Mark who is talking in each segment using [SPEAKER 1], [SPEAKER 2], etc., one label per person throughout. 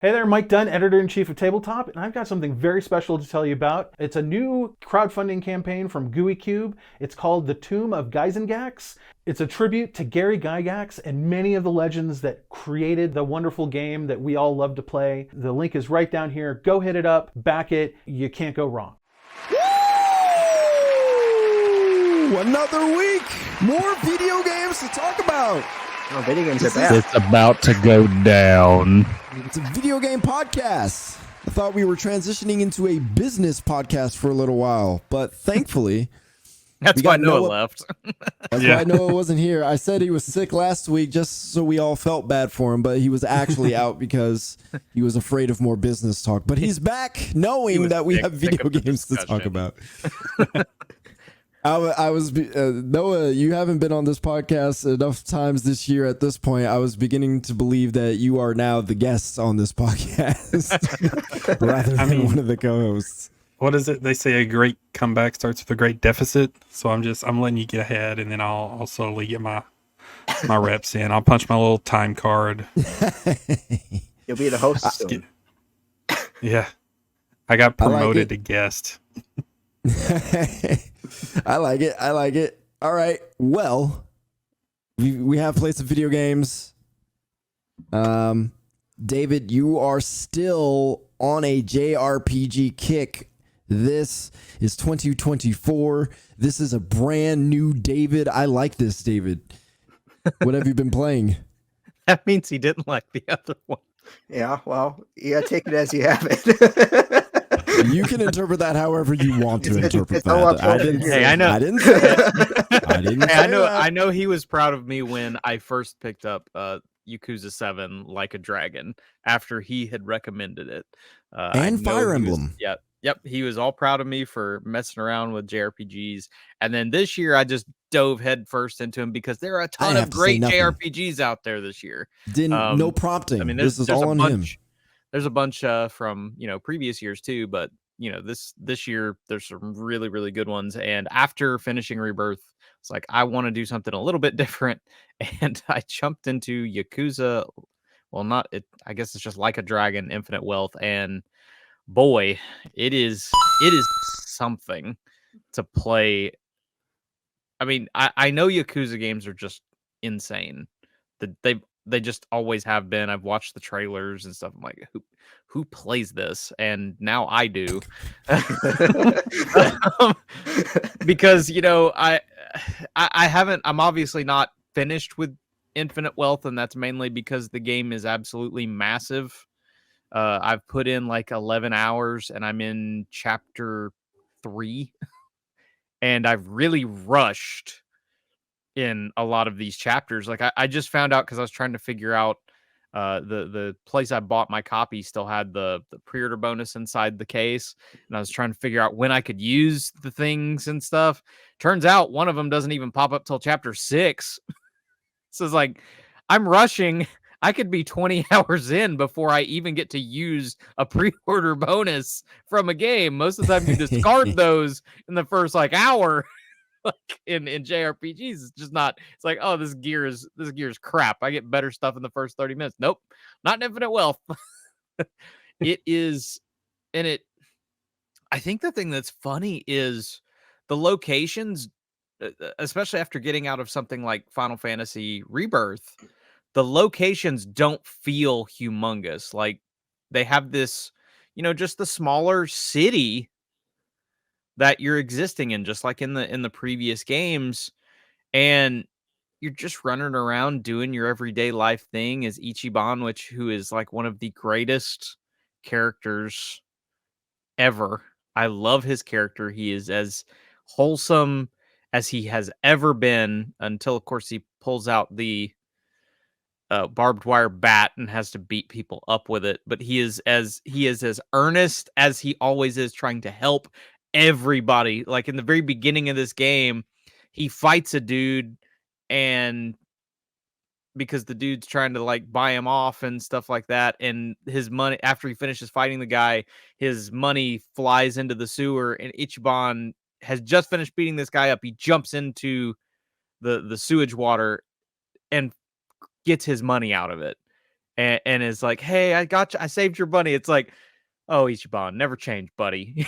[SPEAKER 1] Hey there, Mike Dunn, editor-in-chief of Tabletop, and I've got something very special to tell you about. It's a new crowdfunding campaign from Gooey Cube. It's called The Tomb of Gyzengax. It's a tribute to Gary Gygax and many of the legends that created the wonderful game that we all love to play. The link is right down here. Go hit it up, back it. You can't go wrong.
[SPEAKER 2] Woo! Another week. More video games to talk about.
[SPEAKER 3] Oh, video games are bad.
[SPEAKER 4] It's about to go down.
[SPEAKER 2] It's a video game podcast. I thought we were transitioning into a business podcast for a little while, but thankfully...
[SPEAKER 5] That's why Noah left.
[SPEAKER 2] That's why Noah wasn't here. I said he was sick last week just so we all felt bad for him, but he was actually out because he was afraid of more business talk. But he's back knowing that we have video games to talk about. I was Noah, you haven't been on this podcast enough times this year. At this point, I was beginning to believe that you are now the guest on this podcast rather than one of the co-hosts.
[SPEAKER 6] What is it? They say a great comeback starts with a great deficit. So I'm letting you get ahead, and then I'll slowly get my reps in. I'll punch my little time card.
[SPEAKER 3] You'll be the host soon.
[SPEAKER 6] Yeah, I got promoted to guest.
[SPEAKER 2] I like it. All right. Well, we have played some video games. David, you are still on a JRPG kick. This is 2024. This is a brand new David. I like this, David. What have you been playing?
[SPEAKER 5] That means he didn't like the other one.
[SPEAKER 3] Yeah, well, you gotta take it as you have it.
[SPEAKER 2] You can interpret that however you want to interpret that.
[SPEAKER 5] I know.
[SPEAKER 2] I didn't say it. I didn't say
[SPEAKER 5] I know he was proud of me when I first picked up Yakuza 7 Like a Dragon after he had recommended it.
[SPEAKER 2] And Fire Emblem.
[SPEAKER 5] Yep. He was all proud of me for messing around with JRPGs. And then this year I just dove headfirst into him because there are a ton of great JRPGs out there this year.
[SPEAKER 2] No prompting. I mean, this is all on him.
[SPEAKER 5] There's a bunch from previous years too, but this year there's some really, really good ones. And after finishing Rebirth, it's like I want to do something a little bit different, and I jumped into Yakuza. Well, I guess it's just Like a Dragon, Infinite Wealth, and boy, it is something to play. I mean, I know Yakuza games are just insane. They just always have been. I've watched the trailers and stuff. I'm like, who plays this? And now I do. Because, I haven't, I'm obviously not finished with Infinite Wealth, and that's mainly because the game is absolutely massive. I've put in like 11 hours and I'm in chapter 3, and I've really rushed in a lot of these chapters. Like I just found out because I was trying to figure out the place I bought my copy still had the pre-order bonus inside the case, and I was trying to figure out when I could use the things and stuff. Turns out one of them doesn't even pop up till chapter 6. So it's like I'm rushing. I could be 20 hours in before I even get to use a pre-order bonus from a game. Most of the time you discard those in the first hour. Like in JRPGs, it's just not. It's like, oh, this gear is crap. I get better stuff in the first 30 minutes. Nope, not in Infinite Wealth. It is, and it. I think the thing that's funny is the locations, especially after getting out of something like Final Fantasy Rebirth. The locations don't feel humongous. Like they have this, just the smaller city that you're existing in, just like in the previous games, and you're just running around doing your everyday life thing as Ichiban, who is like one of the greatest characters ever. I love his character. He is as wholesome as he has ever been, until of course he pulls out the barbed wire bat and has to beat people up with it. But he is as earnest as he always is, trying to help everybody. Like in the very beginning of this game, he fights a dude, and because the dude's trying to buy him off and stuff like that, and his money, after he finishes fighting the guy, his money flies into the sewer, and Ichiban has just finished beating this guy up. He jumps into the sewage water and gets his money out of it. and is like, "Hey, I got you. I saved your bunny." It's like, "Oh, Ichiban, never change, buddy.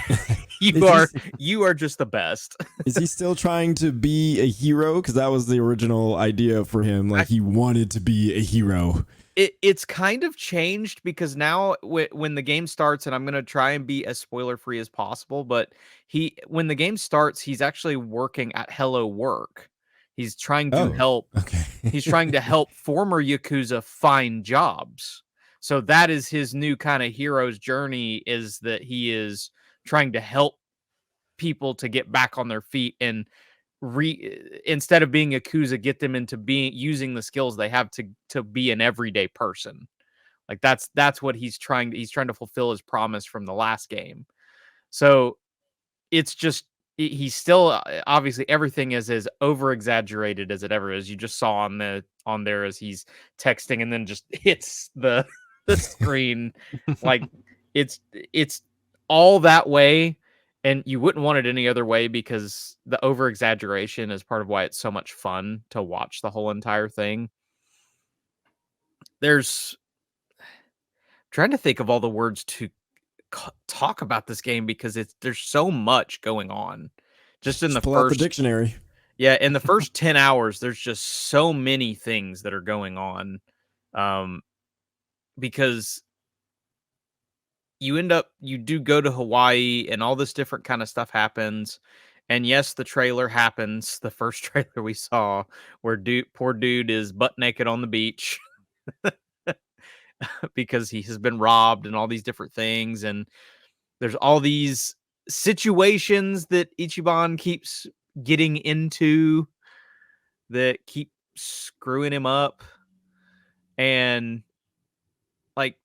[SPEAKER 5] you are just the best."
[SPEAKER 2] Is he still trying to be a hero? Because that was the original idea for him. Like he wanted to be a hero.
[SPEAKER 5] It's kind of changed because now when the game starts, and I'm gonna try and be as spoiler free as possible, but when the game starts, he's actually working at Hello Work. He's trying to help.
[SPEAKER 2] Okay.
[SPEAKER 5] He's trying to help former Yakuza find jobs. So that is his new kind of hero's journey, is that he is trying to help people to get back on their feet and instead of being Yakuza, get them into using the skills they have to be an everyday person. Like that's what he's trying to fulfill his promise from the last game. So it's just he's still obviously everything is as over exaggerated as it ever is. You just saw on there as he's texting and then just hits the screen. Like it's all that way, and you wouldn't want it any other way because the over exaggeration is part of why it's so much fun to watch the whole entire thing. There's trying to think of all the words to talk about this game because there's so much going on. Just in the
[SPEAKER 2] Pull out the
[SPEAKER 5] first
[SPEAKER 2] dictionary.
[SPEAKER 5] Yeah, in the first 10 hours, there's just so many things that are going on. Because you do go to Hawaii and all this different kind of stuff happens. And yes, the trailer happens. The first trailer we saw where poor dude is butt naked on the beach because he has been robbed and all these different things. And there's all these situations that Ichiban keeps getting into that keep screwing him up. And like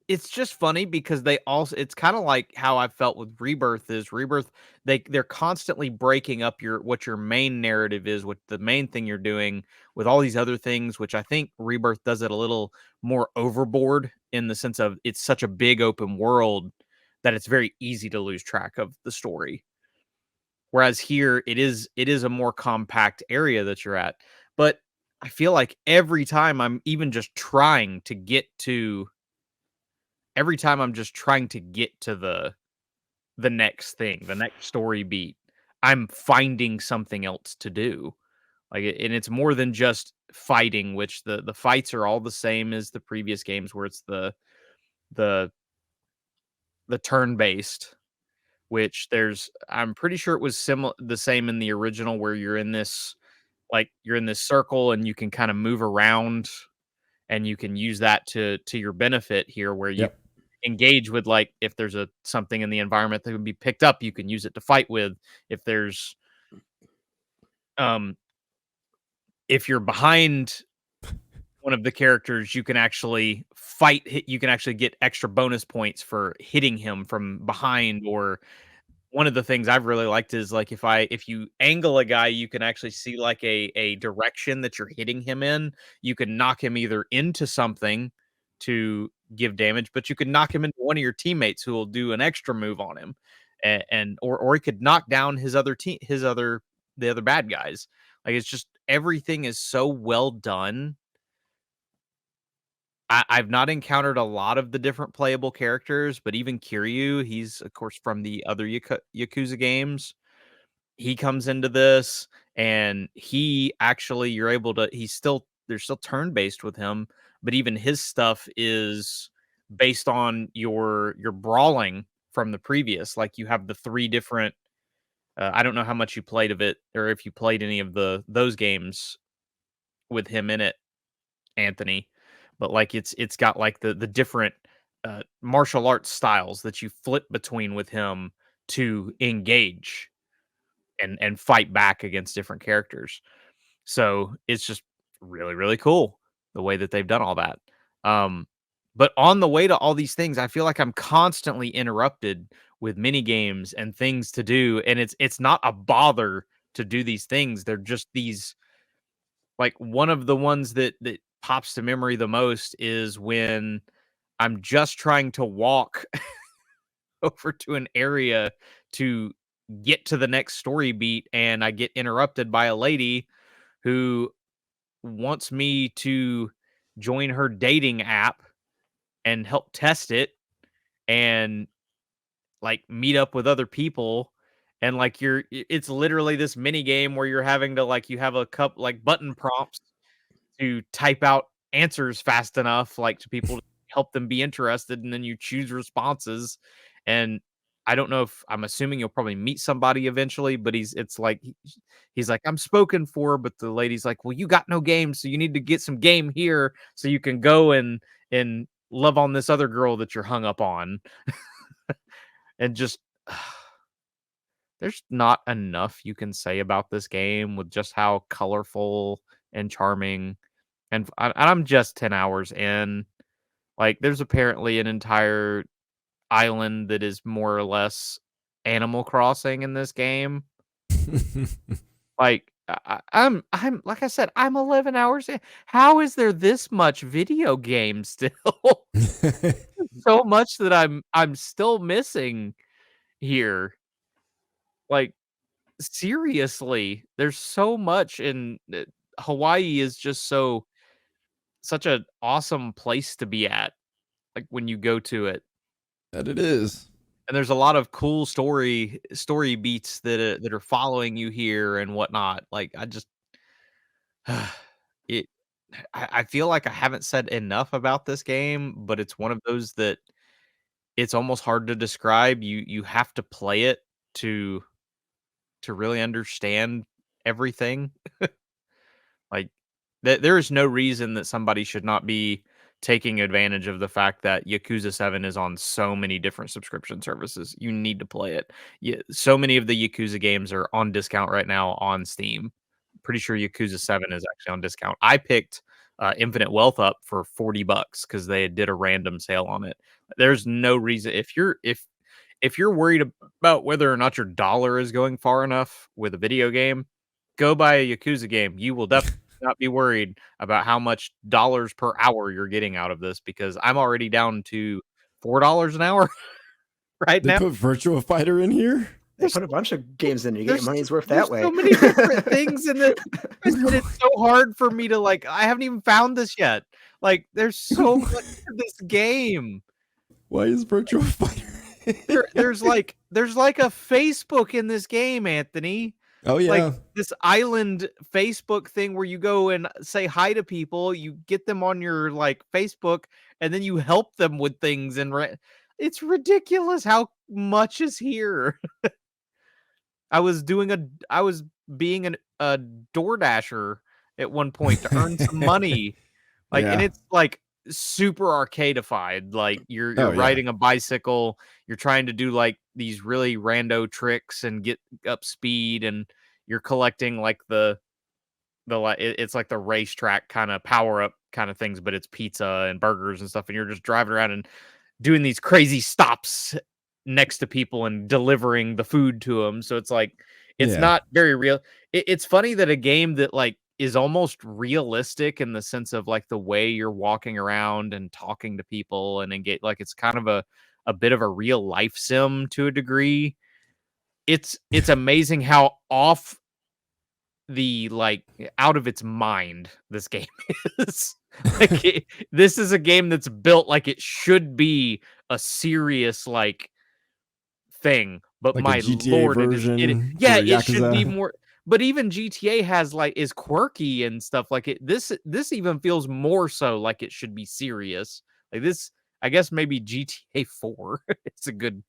[SPEAKER 5] it's just funny because it's kind of like how I felt with Rebirth. They're constantly breaking up what your main narrative is, what the main thing you're doing with all these other things, which I think Rebirth does it a little more overboard in the sense of it's such a big open world that it's very easy to lose track of the story. Whereas here it is a more compact area that you're at. But I feel like every time I'm just trying to get to the next thing, the next story beat, I'm finding something else to do. And it's more than just fighting, which the fights are all the same as the previous games where it's the turn-based, which I'm pretty sure it was the same in the original where you're in this circle and you can kind of move around and you can use that to your benefit here where you engage with, like, if there's something in the environment that can be picked up, you can use it to fight with. If there's if you're behind one of the characters, you can actually you can actually get extra bonus points for hitting him from behind. Or one of the things I've really liked is, like, if you angle a guy, you can actually see like a direction that you're hitting him in. You can knock him either into something to give damage, but you could knock him into one of your teammates who will do an extra move on him, or he could knock down the other bad guys. Like, it's just everything is so well done. I've not encountered a lot of the different playable characters, but even Kiryu, he's of course from the other Yakuza games. He comes into this, and he actually there's still turn based with him, but even his stuff is based on your brawling from the previous. Like, you have the three different. I don't know how much you played of it, or if you played any of those games with him in it, Anthony. But like it's got like the different martial arts styles that you flip between with him to engage and fight back against different characters. So it's just really, really cool the way that they've done all that. But on the way to all these things, I feel like I'm constantly interrupted with mini games and things to do, and it's not a bother to do these things. They're just these, like, one of the ones that pops to memory the most is when I'm just trying to walk over to an area to get to the next story beat, and I get interrupted by a lady who wants me to join her dating app and help test it and like meet up with other people. And like it's literally this mini game where you're having to like you have a like button prompts to type out answers fast enough like to people to help them be interested, and then you choose responses. And I don't know if I'm assuming you'll probably meet somebody eventually, but it's like he's like, I'm spoken for, but the lady's like, well, you got no game, so you need to get some game here so you can go and love on this other girl that you're hung up on. And just there's not enough you can say about this game with just how colorful and charming. And I'm just 10 hours in. Like, there's apparently an entire island that is more or less Animal Crossing in this game. Like, I'm like I said, I'm 11 hours in. How is there this much video game still? So much that I'm still missing here. Like, seriously, there's so much in Hawaii is just such an awesome place to be at, like, when you go to it.
[SPEAKER 2] That it is.
[SPEAKER 5] And there's a lot of cool story beats that are following you here and whatnot. Like, I just it I feel like I haven't said enough about this game, but it's one of those that it's almost hard to describe. You have to play it to really understand everything. Like, there is no reason that somebody should not be taking advantage of the fact that Yakuza 7 is on so many different subscription services. You need to play it. So many of the Yakuza games are on discount right now on Steam. Pretty sure Yakuza 7 is actually on discount. I picked Infinite Wealth up for $40 because they did a random sale on it. There's no reason if you're worried about whether or not your dollar is going far enough with a video game, go buy a Yakuza game. You will definitely not be worried about how much dollars per hour you're getting out of this, because I'm already down to $4 an hour right
[SPEAKER 2] They
[SPEAKER 5] now.
[SPEAKER 2] put Virtua Fighter in here?
[SPEAKER 3] They put a bunch of games in. You get your money's worth that way.
[SPEAKER 5] So many different things in it. It's so hard for me to like. I haven't even found this yet. Like, there's so much to this game.
[SPEAKER 2] Why is Virtua Fighter?
[SPEAKER 5] There's like a Facebook in this game, Anthony.
[SPEAKER 2] Oh yeah,
[SPEAKER 5] Like this island Facebook thing where you go and say hi to people, you get them on your like Facebook, and then you help them with things. And it's ridiculous how much is here. I was being a DoorDasher at one point to earn some money. Like, and it's like super arcadeified. Like you're riding a bicycle, you're trying to do like these really rando tricks and get up speed, and you're collecting like it's like the racetrack kind of power up kind of things, but it's pizza and burgers and stuff, and you're just driving around and doing these crazy stops next to people and delivering the food to them. So it's like it's not very real. It's funny that a game that like is almost realistic in the sense of like the way you're walking around and talking to people and engage, like it's kind of a bit of a real life sim to a degree. It's amazing how off the like out of its mind this game is. Like this is a game that's built like it should be a serious like thing, but
[SPEAKER 2] like
[SPEAKER 5] my
[SPEAKER 2] a GTA
[SPEAKER 5] lord,
[SPEAKER 2] version
[SPEAKER 5] it should be more. But even GTA has like is quirky and stuff like it. This even feels more so like it should be serious. Like this, I guess maybe GTA 4 is a good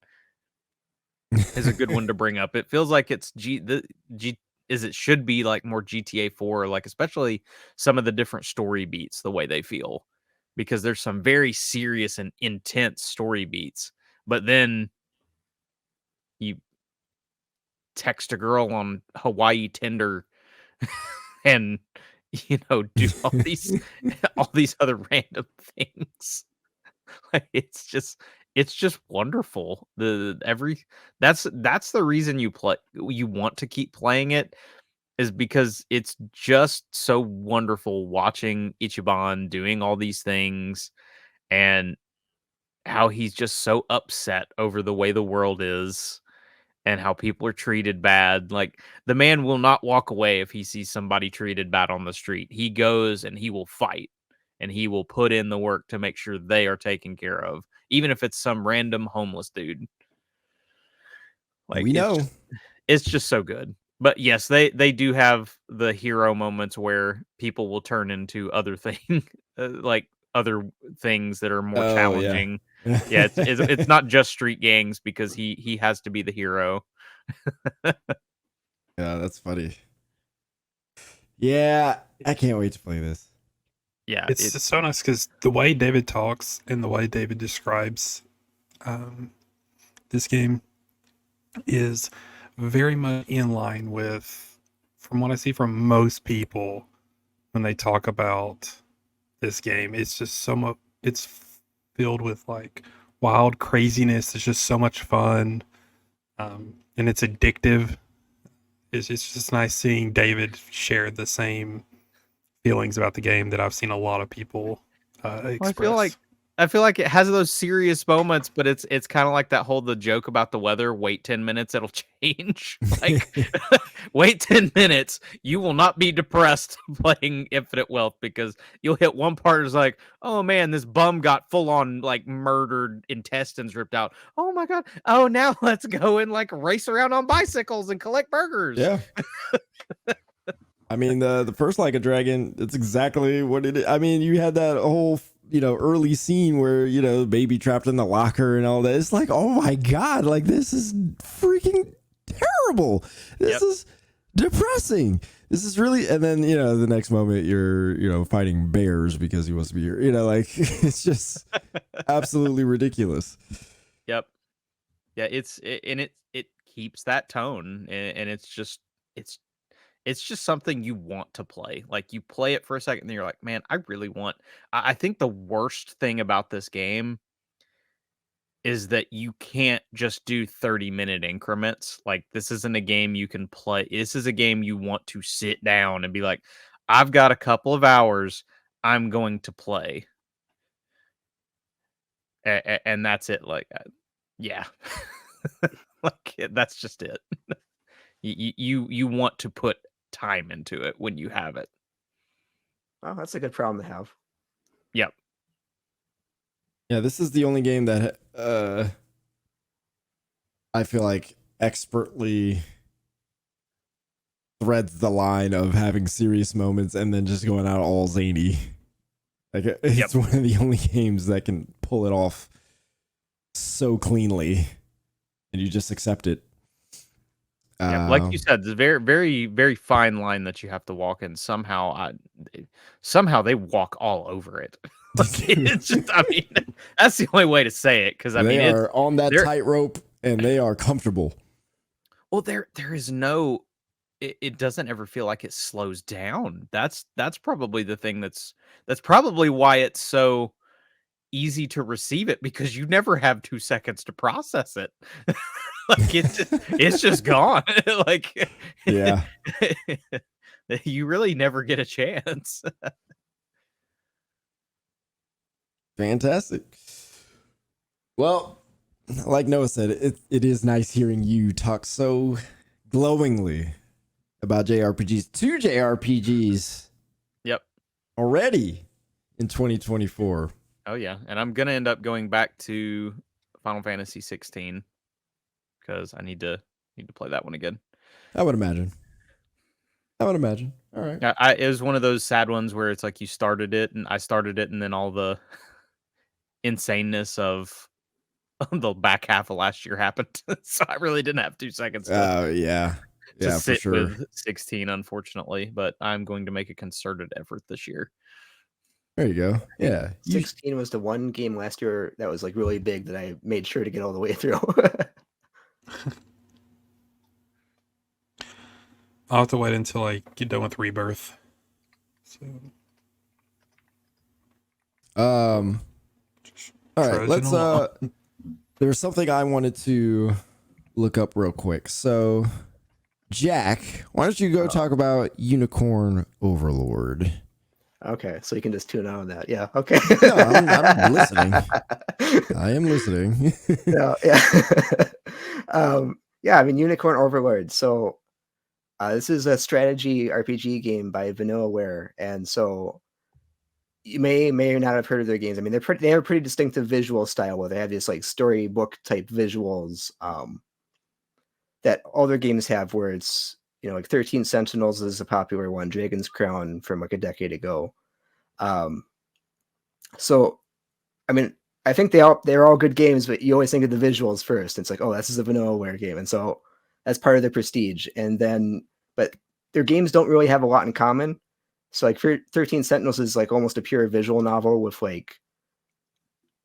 [SPEAKER 5] one to bring up. It feels like it's it should be like more GTA 4, like especially some of the different story beats, the way they feel, because there's some very serious and intense story beats. But then you text a girl on Hawaii Tinder and do all these other random things. Like it's just wonderful. That's the reason you want to keep playing it, is because it's just so wonderful watching Ichiban doing all these things and how he's just so upset over the way the world is and how people are treated bad. Like the man will not walk away if he sees somebody treated bad on the street. He goes and he will fight. and he will put in the work to make sure they are taken care of, even if it's some random homeless dude. Like,
[SPEAKER 2] we know.
[SPEAKER 5] It's just so good. But yes, they do have the hero moments where people will turn into other things, like other things that are more challenging. Yeah, it's not just street gangs, because he has to be the hero.
[SPEAKER 2] Yeah, that's funny. Yeah, I can't wait to play this.
[SPEAKER 5] Yeah,
[SPEAKER 6] It's just so nice because the way David talks and the way David describes this game is very much in line with, from what I see from most people when they talk about this game. It's just so much, it's filled with like wild craziness. It's just so much fun, and it's addictive. It's just nice seeing David share the same feelings about the game that I've seen a lot of people express.
[SPEAKER 5] I feel like it has those serious moments, but it's kind of like that whole the joke about the weather. Wait 10 minutes, it'll change. Like, wait 10 minutes, you will not be depressed playing Infinite Wealth, because you'll hit one part is like, oh man, this bum got full on like murdered, intestines ripped out. Oh my god. Oh, now let's go and like race around on bicycles and collect burgers.
[SPEAKER 2] Yeah. I mean, the first Like a Dragon, it's exactly what it is. I mean, you had that whole, early scene where, the baby trapped in the locker and all that. It's like, oh my God, like, this is freaking terrible. This is depressing. This is really, and then, the next moment you're, fighting bears because he wants to be here. Like, it's just absolutely ridiculous.
[SPEAKER 5] Yep. Yeah, it keeps that tone, and it's just something you want to play. Like, you play it for a second and you're like, man, I really want. I think the worst thing about this game is that you can't just do 30-minute increments. Like, this isn't a game you can play. This is a game you want to sit down and be like, I've got a couple of hours, I'm going to play. And that's it. Like, yeah. Like, that's just it. You want to put time into it when you have it.
[SPEAKER 3] Oh, that's a good problem to have.
[SPEAKER 5] Yep.
[SPEAKER 2] Yeah, this is the only game that I feel like expertly threads the line of having serious moments and then just going out all zany. Like, it's one of the only games that can pull it off so cleanly, and you just accept it.
[SPEAKER 5] Yeah, like you said, the very, very, very fine line that you have to walk in. Somehow they walk all over it. Like, it's just, I mean, that's the only way to say it, because
[SPEAKER 2] they are on that tightrope and they are comfortable.
[SPEAKER 5] Well, there is no. It doesn't ever feel like it slows down. That's probably the thing that's probably why it's so easy to receive it, because you never have 2 seconds to process it. Like, it's just gone. Like,
[SPEAKER 2] yeah,
[SPEAKER 5] you really never get a chance.
[SPEAKER 2] Fantastic. Well, like Noah said, it is nice hearing you talk so glowingly about JRPGs. 2 JRPGs.
[SPEAKER 5] Yep.
[SPEAKER 2] Already in 2024.
[SPEAKER 5] Oh yeah, and I'm gonna end up going back to Final Fantasy 16 because I need to play that one again.
[SPEAKER 2] I would imagine. All right.
[SPEAKER 5] It was one of those sad ones where it's like I started it, and then all the insaneness of the back half of last year happened. So I really didn't have 2 seconds to sit
[SPEAKER 2] for sure.
[SPEAKER 5] with 16, unfortunately. But I'm going to make a concerted effort this year.
[SPEAKER 2] There you go. Yeah.
[SPEAKER 3] 16 was the one game last year that was like really big that I made sure to get all the way through.
[SPEAKER 6] I'll have to wait until I get done with Rebirth. So.
[SPEAKER 2] All right, let's there's something I wanted to look up real quick. So, Jack, why don't you go talk about Unicorn Overlord?
[SPEAKER 3] Okay, so you can just tune out on that. Yeah, okay.
[SPEAKER 2] No, I'm listening. I am listening.
[SPEAKER 3] Yeah, I mean, Unicorn Overlord. So, this is a strategy RPG game by Vanillaware, and so you may or not have heard of their games. I mean, they have a pretty distinctive visual style where they have these like storybook type visuals that all their games have, where it's, you know, like 13 Sentinels is a popular one, Dragon's Crown from like a decade ago. So I mean, I think they're all good games, but you always think of the visuals first. It's like, oh, this is a vanillaware game, and so that's part of the prestige. And then, but their games don't really have a lot in common. So like 13 Sentinels is like almost a pure visual novel with like,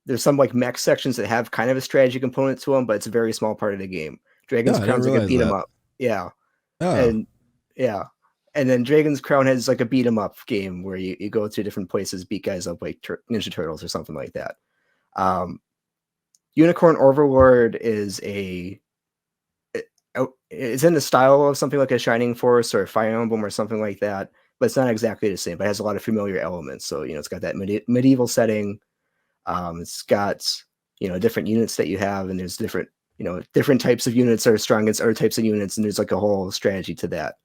[SPEAKER 3] there's some like mech sections that have kind of a strategy component to them, but it's a very small part of the game. Dragon's Crown's like a beat 'em up. Yeah. And yeah. And then Dragon's Crown has like a beat 'em up game where you go to different places, beat guys up like Ninja Turtles or something like that. Unicorn Overlord is it's in the style of something like a Shining Force or a Fire Emblem or something like that, but it's not exactly the same, but it has a lot of familiar elements. So, you know, it's got that medieval setting. It's got, you know, different units that you have, and there's different, you know, different types of units are strong against other types of units, and there's like a whole strategy to that.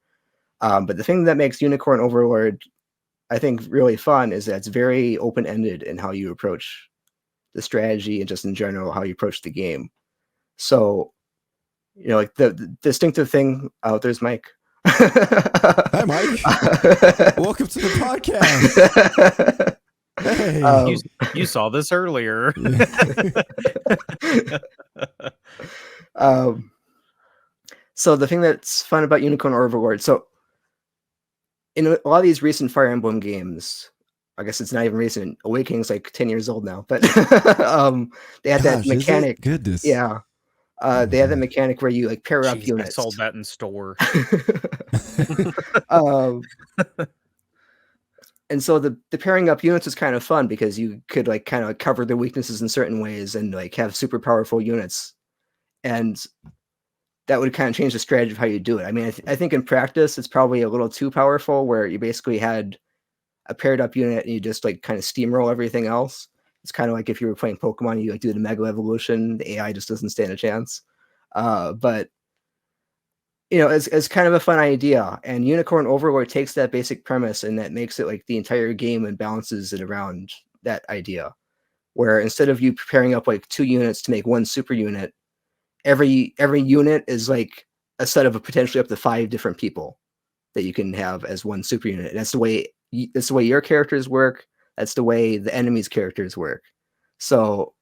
[SPEAKER 3] But the thing that makes Unicorn Overlord, I think, really fun is that it's very open-ended in how you approach the strategy and just in general how you approach the game. So, you know, like the distinctive thing. Oh, there's Mike.
[SPEAKER 2] Hi, Mike. Welcome to the podcast. Hey.
[SPEAKER 5] You saw this earlier.
[SPEAKER 3] So the thing that's fun about Unicorn Overlord, so in a lot of these recent Fire Emblem games, I guess it's not even recent. Awakening's like 10 years old now, but they had that mechanic.
[SPEAKER 2] Goodness.
[SPEAKER 3] Yeah. They had that mechanic where you like pair up units.
[SPEAKER 5] I sold that in store.
[SPEAKER 3] And so the pairing up units is kind of fun because you could like kind of cover their weaknesses in certain ways and like have super powerful units. And that would kind of change the strategy of how you do it. I mean, I think in practice, it's probably a little too powerful where you basically had a paired up unit and you just like kind of steamroll everything else. It's kind of like if you were playing Pokemon, you like do the Mega Evolution, the AI just doesn't stand a chance. But you know, it's kind of a fun idea. And Unicorn Overlord takes that basic premise and that makes it like the entire game and balances it around that idea. Where instead of you pairing up like 2 units to make one super unit, every unit is like a set of potentially up to 5 different people that you can have as one super unit. And that's the way your characters work. That's the way the enemy's characters work. So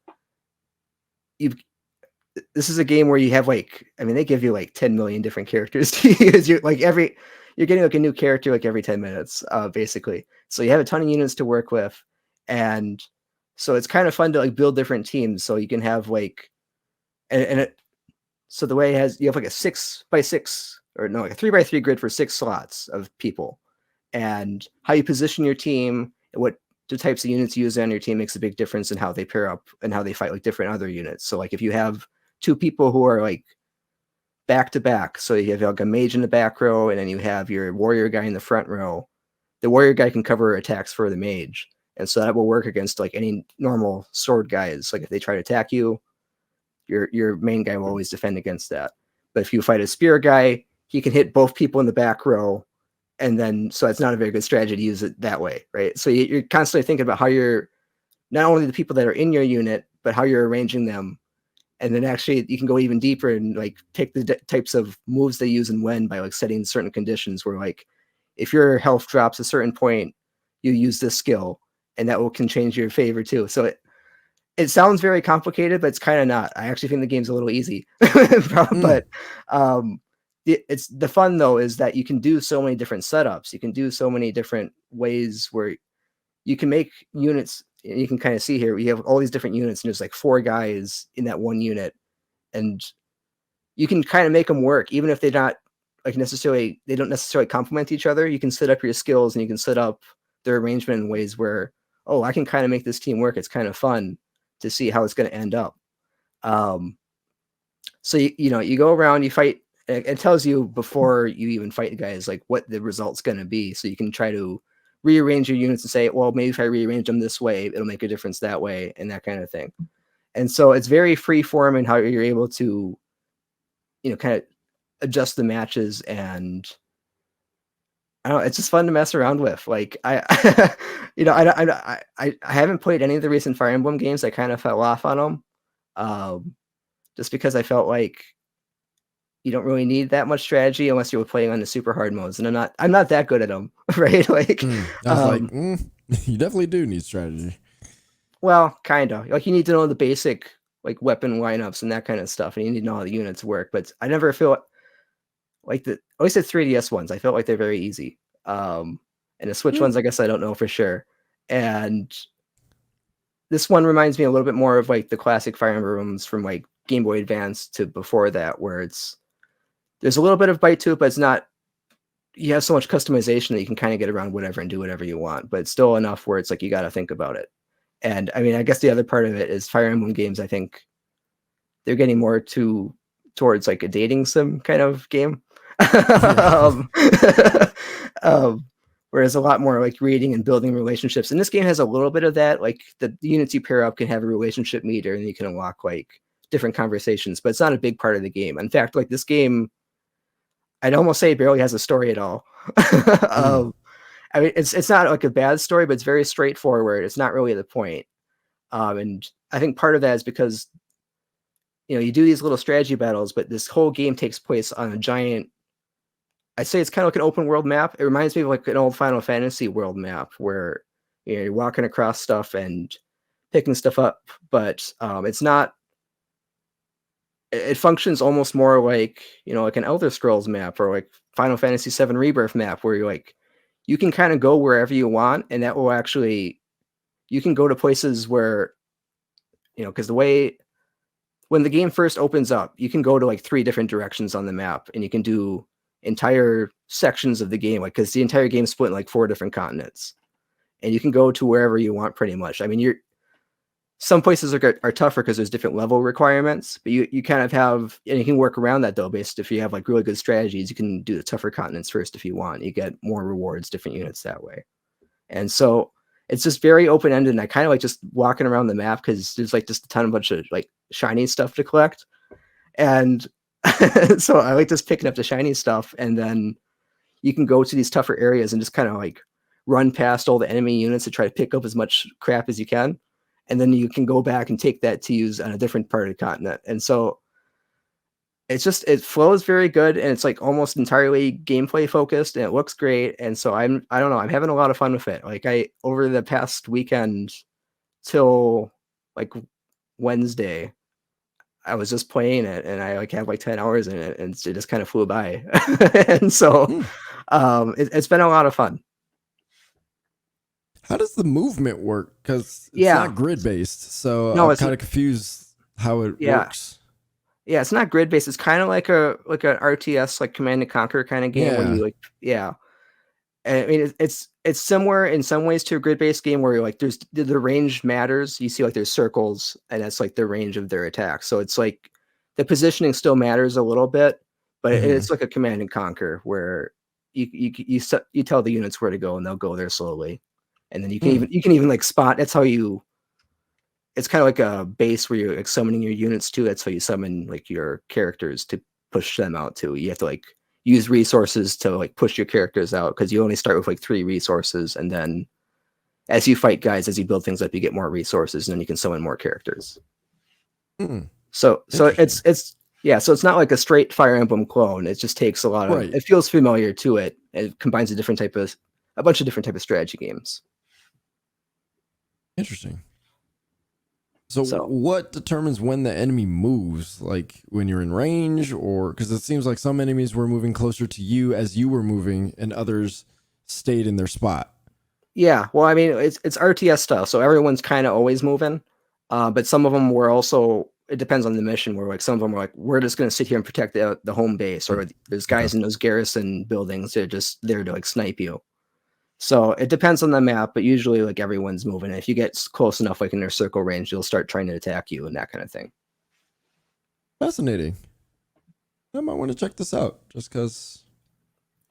[SPEAKER 3] this is a game where you have like, I mean, they give you like 10 million different characters to use. You're getting like a new character like every 10 minutes, basically. So you have a ton of units to work with. And so it's kind of fun to like build different teams. So you can have like, so the way it has, you have like a 6x6 or no, like a 3x3 grid for 6 slots of people, and how you position your team and what the types of units you use on your team makes a big difference in how they pair up and how they fight like different other units. So like if you have 2 people who are like back to back, so you have like a mage in the back row and then you have your warrior guy in the front row, the warrior guy can cover attacks for the mage, and so that will work against like any normal sword guys. Like if they try to attack you, your main guy will always defend against that. But if you fight a spear guy, he can hit both people in the back row, and then so it's not a very good strategy to use it that way, right? So you're constantly thinking about how you're not only the people that are in your unit, but how you're arranging them. And then actually you can go even deeper and like pick the types of moves they use and when by like setting certain conditions where like if your health drops a certain point, you use this skill and that can change your favor too. So it sounds very complicated, but it's kind of not. I actually think the game's a little easy. But it's the fun though is that you can do so many different setups. You can do so many different ways where you can make units. You can kind of see here, we have all these different units and there's like 4 guys in that one unit, and you can kind of make them work even if they're not like they don't necessarily complement each other. You can set up your skills and you can set up their arrangement in ways where, oh, I can kind of make this team work. It's kind of fun to see how it's going to end up. So you go around, you fight. It tells you before you even fight the guys like what the result's going to be, so you can try to rearrange your units and say, well, maybe if I rearrange them this way, it'll make a difference that way, and that kind of thing. And so it's very free form in how you're able to, kind of adjust the matches and I don't know, it's just fun to mess around with. Like I, I haven't played any of the recent Fire Emblem games. I kind of fell off on them, just because I felt like you don't really need that much strategy unless you were playing on the super hard modes, and I'm not that good at them, right? Like,
[SPEAKER 2] you definitely do need strategy.
[SPEAKER 3] Well, kind of. Like you need to know the basic like weapon lineups and that kind of stuff, and you need to know how the units work. But I never feel like at least the 3DS ones, I felt like they're very easy. And the Switch ones, I guess I don't know for sure. And this one reminds me a little bit more of like the classic Fire Emblems from like Game Boy Advance to before that, where there's a little bit of bite to it, but it's not. You have so much customization that you can kind of get around whatever and do whatever you want, but it's still enough where it's like you got to think about it. And I mean, I guess the other part of it is Fire Emblem games. I think they're getting more towards like a dating sim kind of game. Whereas a lot more like reading and building relationships. And this game has a little bit of that. Like the units you pair up can have a relationship meter, and you can unlock like different conversations, but it's not a big part of the game. In fact, like this game, I'd almost say it barely has a story at all. I mean, it's not like a bad story, but it's very straightforward. It's not really the point. And I think part of that is because, you do these little strategy battles, but this whole game takes place on a giant, I'd say it's kind of like an open world map. It reminds me of like an old Final Fantasy world map where you're walking across stuff and picking stuff up, but it's not, it functions almost more like, like an Elder Scrolls map or like Final Fantasy VII Rebirth map, where you're like, you can kind of go wherever you want, and that will actually, you can go to places where, because when the game first opens up, you can go to like 3 different directions on the map, and you can do entire sections of the game, like, because the entire game's split in like 4 different continents, and you can go to wherever you want pretty much. I mean, some places are tougher because there's different level requirements, but you kind of have, and you can work around that though, based if you have like really good strategies, you can do the tougher continents first if you want. You get more rewards, different units that way. And so it's just very open-ended, and I kind of like just walking around the map because there's like just a bunch of like shiny stuff to collect. And so I like just picking up the shiny stuff, and then you can go to these tougher areas and just kind of like run past all the enemy units to try to pick up as much crap as you can. And then you can go back and take that to use on a different part of the continent. And so it flows very good, and it's like almost entirely gameplay focused, and it looks great. And so I don't know, I'm having a lot of fun with it. Like over the past weekend till like Wednesday, I was just playing it, and I like have like 10 hours in it, and it just kind of flew by. And so it's been a lot of fun.
[SPEAKER 2] How does the movement work? Because it's not grid based, so I'm kind of confused how it works.
[SPEAKER 3] Yeah, it's not grid based. It's kind of like an RTS, like Command and Conquer kind of game where you I mean, it's similar in some ways to a grid based game where you're like there's the range matters. You see like there's circles, and that's like the range of their attack. So it's like the positioning still matters a little bit, but it's like a Command and Conquer where you tell the units where to go, and they'll go there slowly. And then you can even like spot. That's how it's kind of like a base where you're like summoning your units to. That's how you summon like your characters to push them out to. You have to like use resources to like push your characters out, because you only start with like 3 resources, and then as you fight guys, as you build things up, you get more resources, and then you can summon more characters. So it's not like a straight Fire Emblem clone. It just takes a lot of. It feels familiar to it. It combines a bunch of different type of strategy games.
[SPEAKER 2] Interesting. So what determines when the enemy moves? Like when you're in range, or because it seems like some enemies were moving closer to you as you were moving, and others stayed in their spot.
[SPEAKER 3] Yeah, well, I mean, it's RTS style, so everyone's kind of always moving. But some of them were also. It depends on the mission. Where like some of them are like, we're just going to sit here and protect the home base, or there's guys in those garrison buildings that are just there to like snipe you. So it depends on the map, but usually like everyone's moving. If you get close enough, like in their circle range, you'll start trying to attack you and that kind of thing.
[SPEAKER 2] Fascinating. I might want to check this out just because.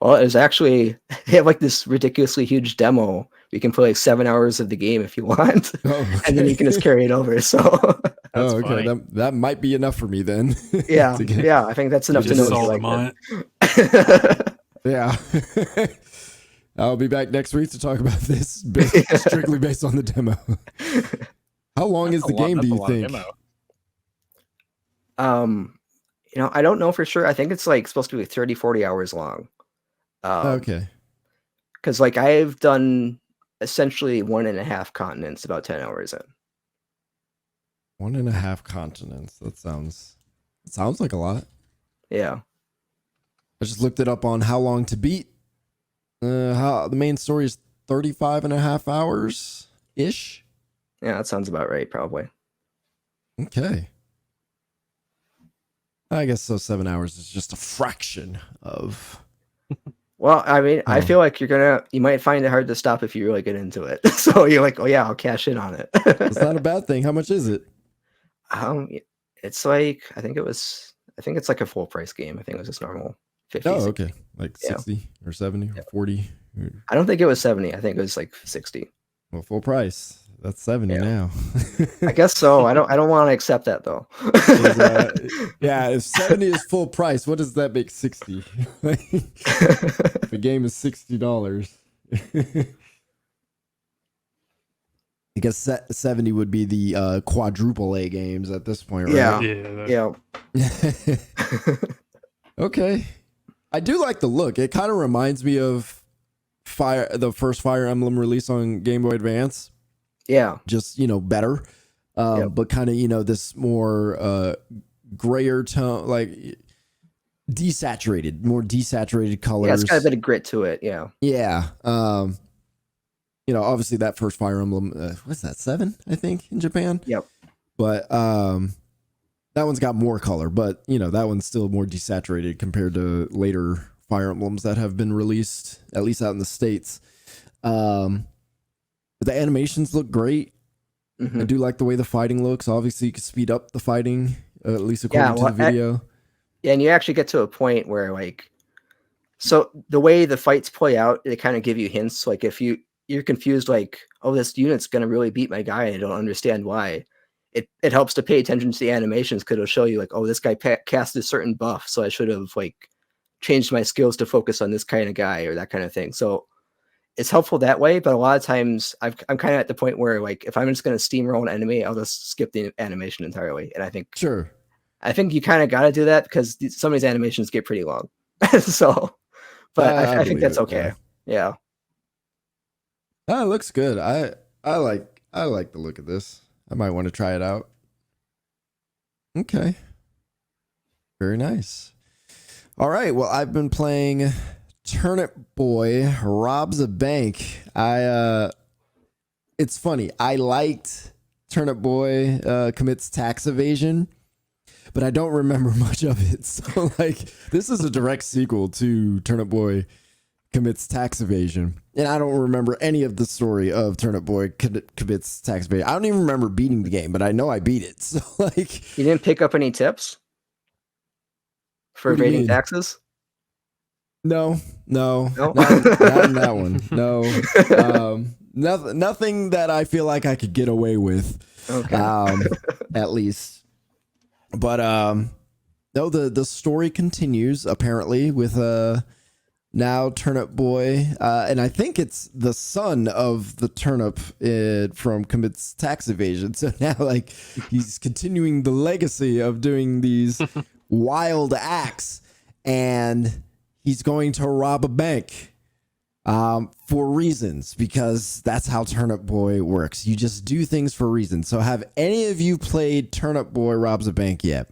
[SPEAKER 3] Well, it's actually, they have like this ridiculously huge demo. You can play like 7 hours of the game if you want, and then you can just carry it over. So
[SPEAKER 2] that's okay. That might be enough for me then.
[SPEAKER 3] Yeah, I think that's enough to know.
[SPEAKER 6] Yeah.
[SPEAKER 2] I'll be back next week to talk about this strictly based on the demo. How long is the game, do you think?
[SPEAKER 3] I don't know for sure. I think it's like supposed to be 30, 40 hours long.
[SPEAKER 2] Okay.
[SPEAKER 3] Because like I've done essentially 1.5 continents about 10 hours in.
[SPEAKER 2] 1.5 continents. That sounds like a lot.
[SPEAKER 3] Yeah.
[SPEAKER 2] I just looked it up on how long to beat. How the main story is 35.5 hours ish.
[SPEAKER 3] Yeah, that sounds about right, probably.
[SPEAKER 2] Okay. I guess so. 7 hours is just a fraction of.
[SPEAKER 3] Well, I mean, I feel like you might find it hard to stop if you really get into it. So you're like, oh yeah, I'll cash in on it.
[SPEAKER 2] It's not a bad thing. How much is it?
[SPEAKER 3] It's like I think it's like a full price game. I think it was just normal 50.
[SPEAKER 2] Oh, okay. Like 60 or 70 or 40.
[SPEAKER 3] I don't think it was 70. I think it was like 60.
[SPEAKER 2] Well, full price. That's 70 now.
[SPEAKER 3] I guess so. I don't want to accept that though.
[SPEAKER 2] Yeah, if 70 is full price, what does that make 60? If a game is $60. I guess 70 would be the quadruple A games at this point, right?
[SPEAKER 3] Yeah.
[SPEAKER 2] Okay. I do like the look. It kind of reminds me of the first Fire Emblem release on Game Boy Advance.
[SPEAKER 3] Yeah.
[SPEAKER 2] Just, better. But kind of, this more grayer tone, like more desaturated colors.
[SPEAKER 3] Yeah, it's got a bit of grit to it. Yeah.
[SPEAKER 2] Yeah. Obviously that first Fire Emblem, what's that, 7, I think, in Japan?
[SPEAKER 3] Yep.
[SPEAKER 2] But that one's got more color, but, that one's still more desaturated compared to later Fire Emblems that have been released, at least out in the States. The animations look great.
[SPEAKER 3] Mm-hmm.
[SPEAKER 2] I do like the way the fighting looks. Obviously, you can speed up the fighting, at least according to the video.
[SPEAKER 3] And you actually get to a point where, like, so the way the fights play out, they kind of give you hints. Like, if you're confused, like, oh, this unit's going to really beat my guy, and I don't understand why. It helps to pay attention to the animations because it'll show you, like, oh, this guy cast a certain buff, so I should have, like, changed my skills to focus on this kind of guy or that kind of thing. So it's helpful that way, but a lot of times I'm kind of at the point where, like, if I'm just going to steamroll an enemy, I'll just skip the animation entirely. And I think you kind of got to do that because some of these animations get pretty long. So, but I think that's okay. Yeah.
[SPEAKER 2] It looks good. I like the look of this. I might want to try it out. Okay. Very nice. All right. Well, I've been playing Turnip Boy Robs a Bank. It's funny. I liked Turnip Boy Commits Tax Evasion, but I don't remember much of it. So, like, this is a direct sequel to Turnip Boy Commits Tax Evasion, and I don't remember any of the story of Turnip Boy Commits Tax Evasion. I don't even remember beating the game, but I know I beat it. So, like,
[SPEAKER 3] you didn't pick up any tips for evading taxes?
[SPEAKER 2] No, not in that one. No, nothing that I feel like I could get away with. Okay. At least, but no, the story continues apparently with now Turnip Boy, and I think it's the son of the turnip from Commits Tax Evasion. So now, like, he's continuing the legacy of doing these wild acts, and he's going to rob a bank for reasons, because that's how Turnip Boy works. You just do things for reasons. So have any of you played Turnip Boy Robs a Bank yet?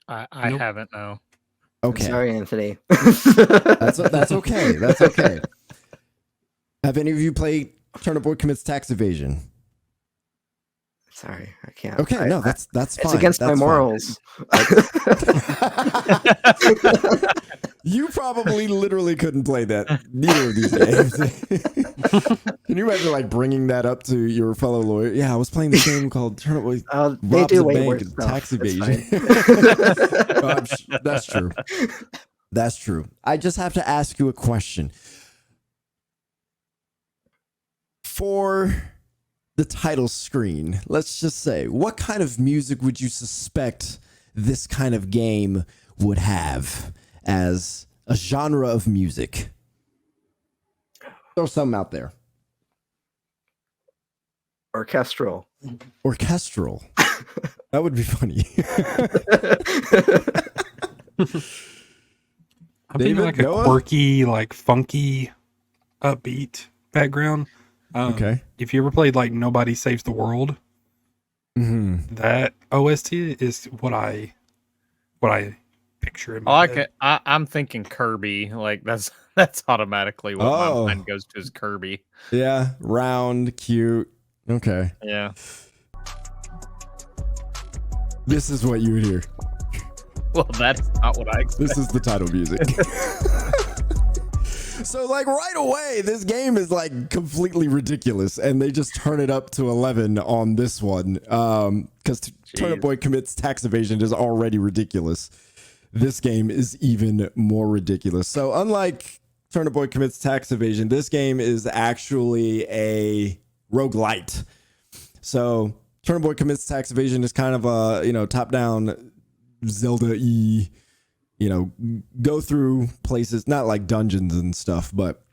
[SPEAKER 5] I haven't, no.
[SPEAKER 2] Okay.
[SPEAKER 3] I'm sorry, Anthony.
[SPEAKER 2] That's okay. That's okay. Have any of you played Turnip Boy Commits Tax Evasion?
[SPEAKER 3] Sorry, I can't.
[SPEAKER 2] Okay, no, that's fine.
[SPEAKER 3] It's against my morals.
[SPEAKER 2] You probably literally couldn't play that. Neither of these games. Can you imagine, like, bringing that up to your fellow lawyer? Yeah, I was playing this game called Turnip Boy Robs a Bank and Tax Evasion. That's true. That's true. I just have to ask you a question. For the title screen, let's just say, what kind of music would you suspect this kind of game would have as a genre of music? Throw something out there.
[SPEAKER 3] Orchestral.
[SPEAKER 2] Orchestral. That would be funny.
[SPEAKER 6] I'm thinking
[SPEAKER 2] David,
[SPEAKER 6] like a
[SPEAKER 2] Noah?
[SPEAKER 6] quirky, like funky, upbeat background.
[SPEAKER 2] Okay.
[SPEAKER 6] If you ever played like Nobody Saves the World, that OST is what I picture in
[SPEAKER 5] I
[SPEAKER 6] my
[SPEAKER 5] like
[SPEAKER 6] head.
[SPEAKER 5] it. I'm thinking Kirby. Like that's automatically what my mind goes to is Kirby.
[SPEAKER 2] Yeah. Round, cute. Okay.
[SPEAKER 5] Yeah.
[SPEAKER 2] This is what you would hear.
[SPEAKER 5] Well, that's not what I expected.
[SPEAKER 2] This is the title music. So like right away, this game is like completely ridiculous, and they just turn it up to 11 on this one. Because Turnip Boy Commits Tax Evasion is already ridiculous. This game is even more ridiculous. So unlike Turnip Boy Commits Tax Evasion, this game is actually a roguelite. So Turnip Boy Commits Tax Evasion is kind of a, top-down Zelda-y, go through places, not like dungeons and stuff, but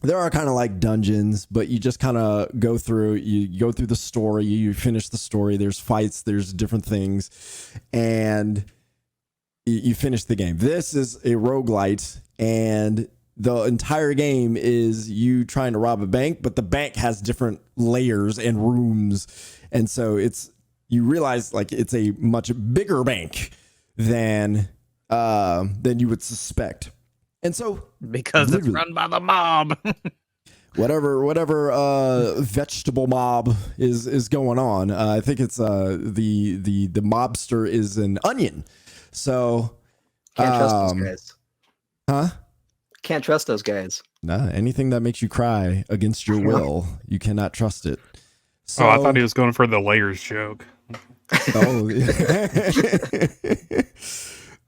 [SPEAKER 2] there are kind of like dungeons, but you just kind of go through the story, you finish the story, there's fights, there's different things, and you finish the game. This is a roguelite, and the entire game is you trying to rob a bank, but the bank has different layers and rooms, and so you realize like it's a much bigger bank than you would suspect. And so
[SPEAKER 5] Because it's run by the mob.
[SPEAKER 2] whatever vegetable mob is going on, I think it's the mobster is an onion. So
[SPEAKER 3] Can't trust those guys.
[SPEAKER 2] Huh?
[SPEAKER 3] Can't trust those guys.
[SPEAKER 2] Nah, anything that makes you cry against your will, you cannot trust it. So,
[SPEAKER 6] I thought he was going for the layers joke.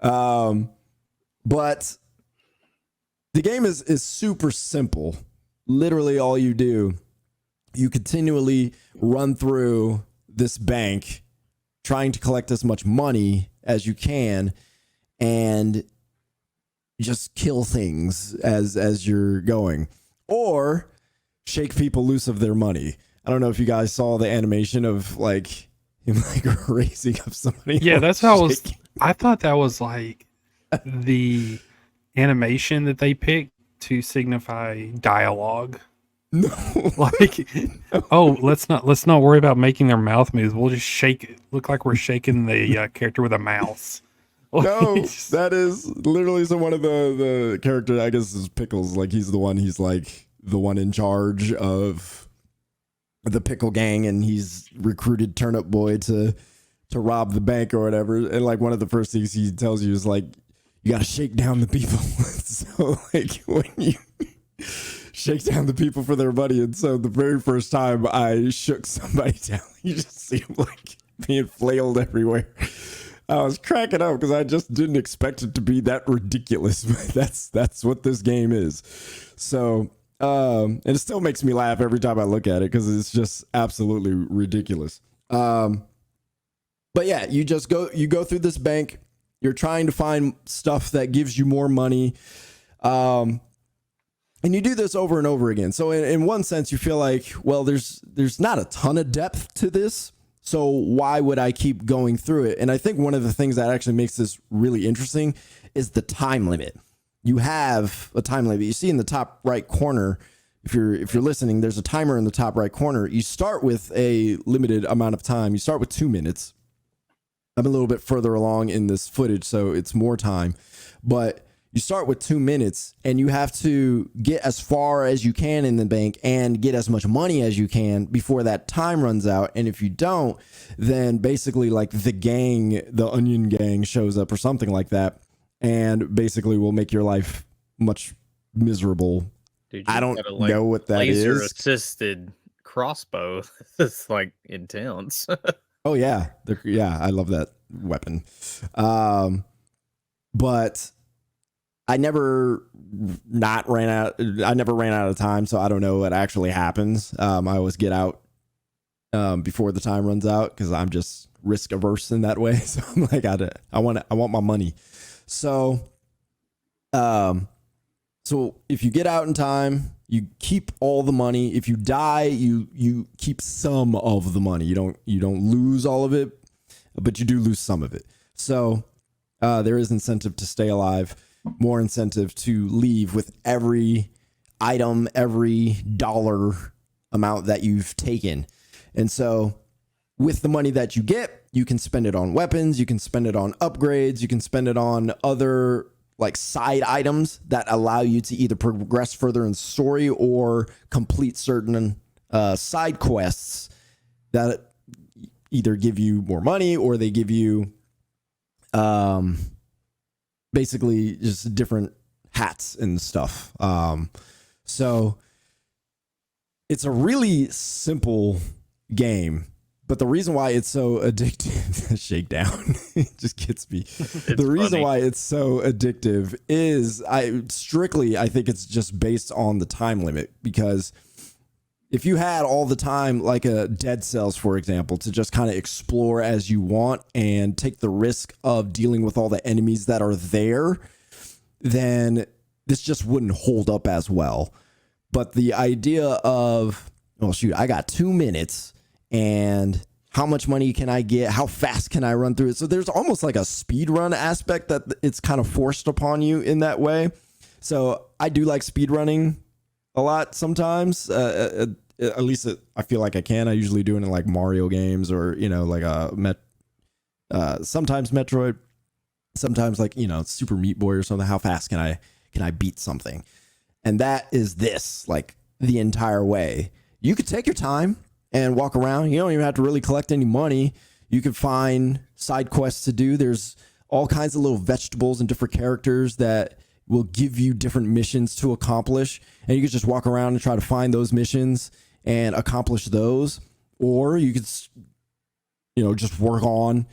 [SPEAKER 2] Oh, but the game is super simple. Literally all you do, you continually run through this bank trying to collect as much money as you can and just kill things as you're going, or shake people loose of their money. I don't know if you guys saw the animation of like him like raising up somebody.
[SPEAKER 6] Yeah, that's how it was. I thought that was like the animation that they picked to signify dialogue.
[SPEAKER 2] No,
[SPEAKER 6] Like, oh, let's not worry about making their mouth moves. We'll just shake it. Look like we're shaking the character with a mouse.
[SPEAKER 2] no, that is literally one of the character. I guess is Pickles. Like he's like the one in charge of the pickle gang, and he's recruited Turnip Boy to rob the bank or whatever. And like one of the first things he tells you is like, you got to shake down the people. So like when you shake down the people for their money, and so the very first time I shook somebody down, you just see him like being flailed everywhere. I was cracking up because I just didn't expect it to be that ridiculous, but that's what this game is. So and it still makes me laugh every time I look at it because it's just absolutely ridiculous. But yeah, you go through this bank. You're trying to find stuff that gives you more money. And you do this over and over again. So in one sense, you feel like, well, there's not a ton of depth to this. So why would I keep going through it? And I think one of the things that actually makes this really interesting is the time limit. You have a time limit. You see in the top right corner, if you're listening, there's a timer in the top right corner. You start with a limited amount of time. You start with 2 minutes. I'm a little bit further along in this footage, so it's more time. But you start with 2 minutes, and you have to get as far as you can in the bank and get as much money as you can before that time runs out. And if you don't, then basically like the Onion Gang shows up or something like that, and basically will make your life much miserable.
[SPEAKER 5] Dude,
[SPEAKER 2] I don't know what that is.
[SPEAKER 5] Laser assisted crossbow. It's like intense.
[SPEAKER 2] Oh yeah, I love that weapon. But I never ran out of time, so I don't know what actually happens. I always get out before the time runs out because I'm just risk averse in that way. So I'm like, I want my money. So if you get out in time, You keep all the money. If you die, you keep some of the money. You don't lose all of it, but you do lose some of it. So there is incentive to stay alive, more incentive to leave with every item, every dollar amount that you've taken. And so with the money that you get, you can spend it on weapons, you can spend it on upgrades, you can spend it on other like side items that allow you to either progress further in story or complete certain side quests that either give you more money or they give you basically just different hats and stuff. So it's a really simple game, but the reason why it's so addictive, shakedown, it just gets me. The reason why it's so addictive is I think it's just based on the time limit, because if you had all the time, like a Dead Cells, for example, to just kind of explore as you want and take the risk of dealing with all the enemies that are there, then this just wouldn't hold up as well. But the idea of, well, shoot, I got 2 minutes and how much money can I get? How fast can I run through it? So there's almost like a speed run aspect that it's kind of forced upon you in that way. So I do like speed running a lot sometimes. At least I feel like I can. I usually do it in like Mario games or, like sometimes Metroid, sometimes like, Super Meat Boy or something. How fast can I beat something? And that is this, like the entire way. You could take your time and walk around. You don't even have to really collect any money. You can find side quests to do. There's all kinds of little vegetables and different characters that will give you different missions to accomplish. And you can just walk around and try to find those missions and accomplish those. Or you could, just work on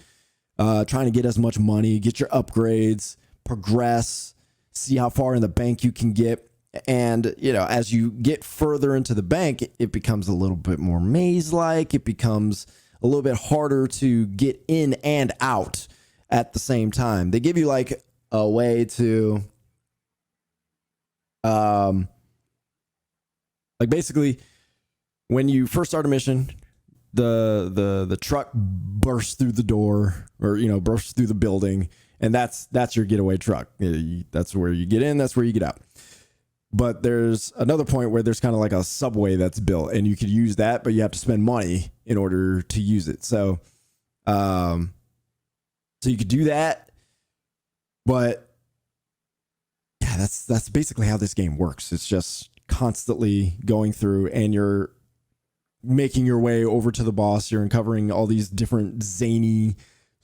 [SPEAKER 2] trying to get as much money, get your upgrades, progress, see how far in the bank you can get. And, as you get further into the bank, it becomes a little bit more maze-like. It becomes a little bit harder to get in and out at the same time. They give you like a way to, like basically when you first start a mission, the truck bursts through the door or, bursts through the building, and that's your getaway truck. That's where you get in. That's where you get out. But there's another point where there's kind of like a subway that's built, and you could use that, but you have to spend money in order to use it. So, so you could do that, but yeah, that's basically how this game works. It's just constantly going through, and you're making your way over to the boss. You're uncovering all these different zany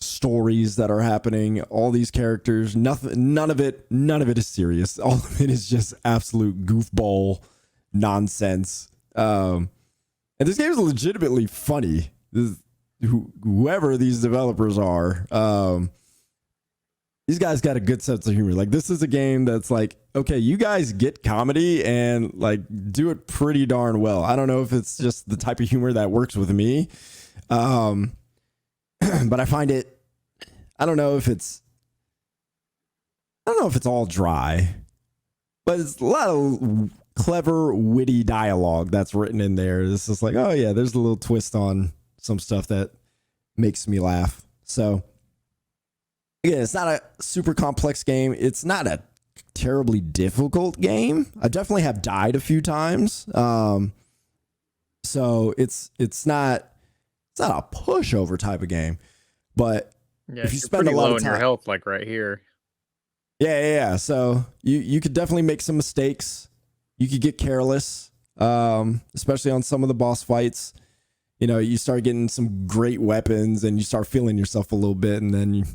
[SPEAKER 2] stories that are happening, all these characters. None of it is serious. All of it is just absolute goofball nonsense. And this game is legitimately funny. Whoever these developers are, these guys got a good sense of humor. Like, this is a game that's like, okay, you guys get comedy and like do it pretty darn well. I don't know if it's just the type of humor that works with me. But I find it, I don't know if it's all dry, but it's a lot of clever, witty dialogue that's written in there. It's just like, oh yeah, there's a little twist on some stuff that makes me laugh. So again, it's not a super complex game. It's not a terribly difficult game. I definitely have died a few times. So it's not a pushover type of game, but if you spend a lot of time,
[SPEAKER 5] your health, like right here.
[SPEAKER 2] Yeah. So you could definitely make some mistakes. You could get careless, especially on some of the boss fights. You start getting some great weapons and you start feeling yourself a little bit, and then you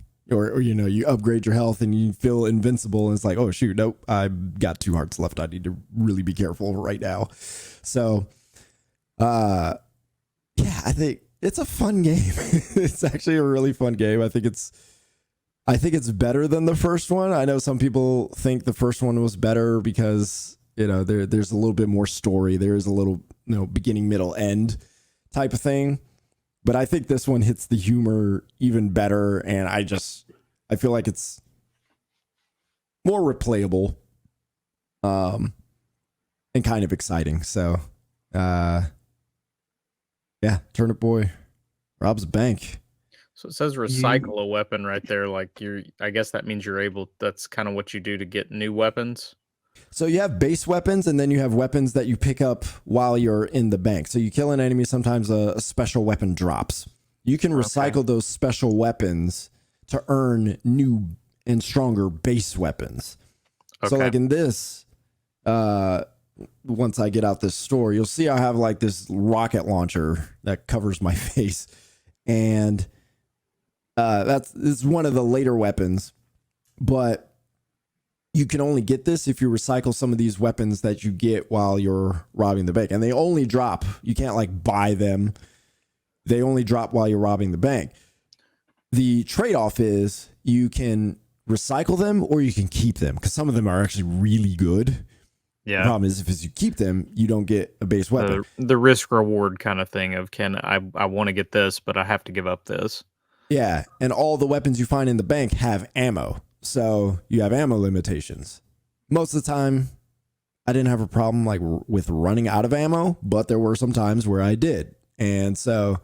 [SPEAKER 2] upgrade your health and you feel invincible, and it's like, oh shoot, nope, I've got 2 hearts left. I need to really be careful right now. So, yeah, I think it's a fun game. It's actually a really fun game. I think it's better than the first one. I know some people think the first one was better because, there's a little bit more story. There's a little, beginning, middle, end type of thing. But I think this one hits the humor even better. And I feel like it's more replayable. and kind of exciting. So, yeah, Turnip Boy robs a bank.
[SPEAKER 5] So it says recycle a weapon right there. Like I guess that means that's kind of what you do to get new weapons.
[SPEAKER 2] So you have base weapons, and then you have weapons that you pick up while you're in the bank. So you kill an enemy, sometimes a special weapon drops. You can recycle those special weapons to earn new and stronger base weapons. So like in this, once I get out this store, you'll see I have like this rocket launcher that covers my face. And this is one of the later weapons, but you can only get this if you recycle some of these weapons that you get while you're robbing the bank. And they only drop. You can't like buy them. They only drop while you're robbing the bank. The trade-off is you can recycle them or you can keep them, because some of them are actually really good.
[SPEAKER 5] Yeah.
[SPEAKER 2] The problem is if you keep them, you don't get a base weapon.
[SPEAKER 5] The risk reward kind of thing of I want to get this, but I have to give up this.
[SPEAKER 2] Yeah. And all the weapons you find in the bank have ammo. So you have ammo limitations. Most of the time, I didn't have a problem like with running out of ammo, but there were some times where I did. And so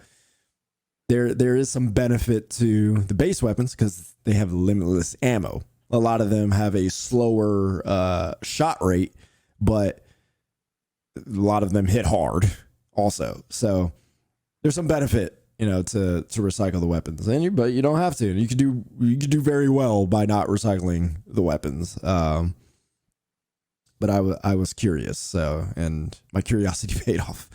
[SPEAKER 2] there is some benefit to the base weapons because they have limitless ammo. A lot of them have a slower shot rate, but a lot of them hit hard also. So there's some benefit, to recycle the weapons, but you don't have to. You could do very well by not recycling the weapons. But I was curious, and my curiosity paid off.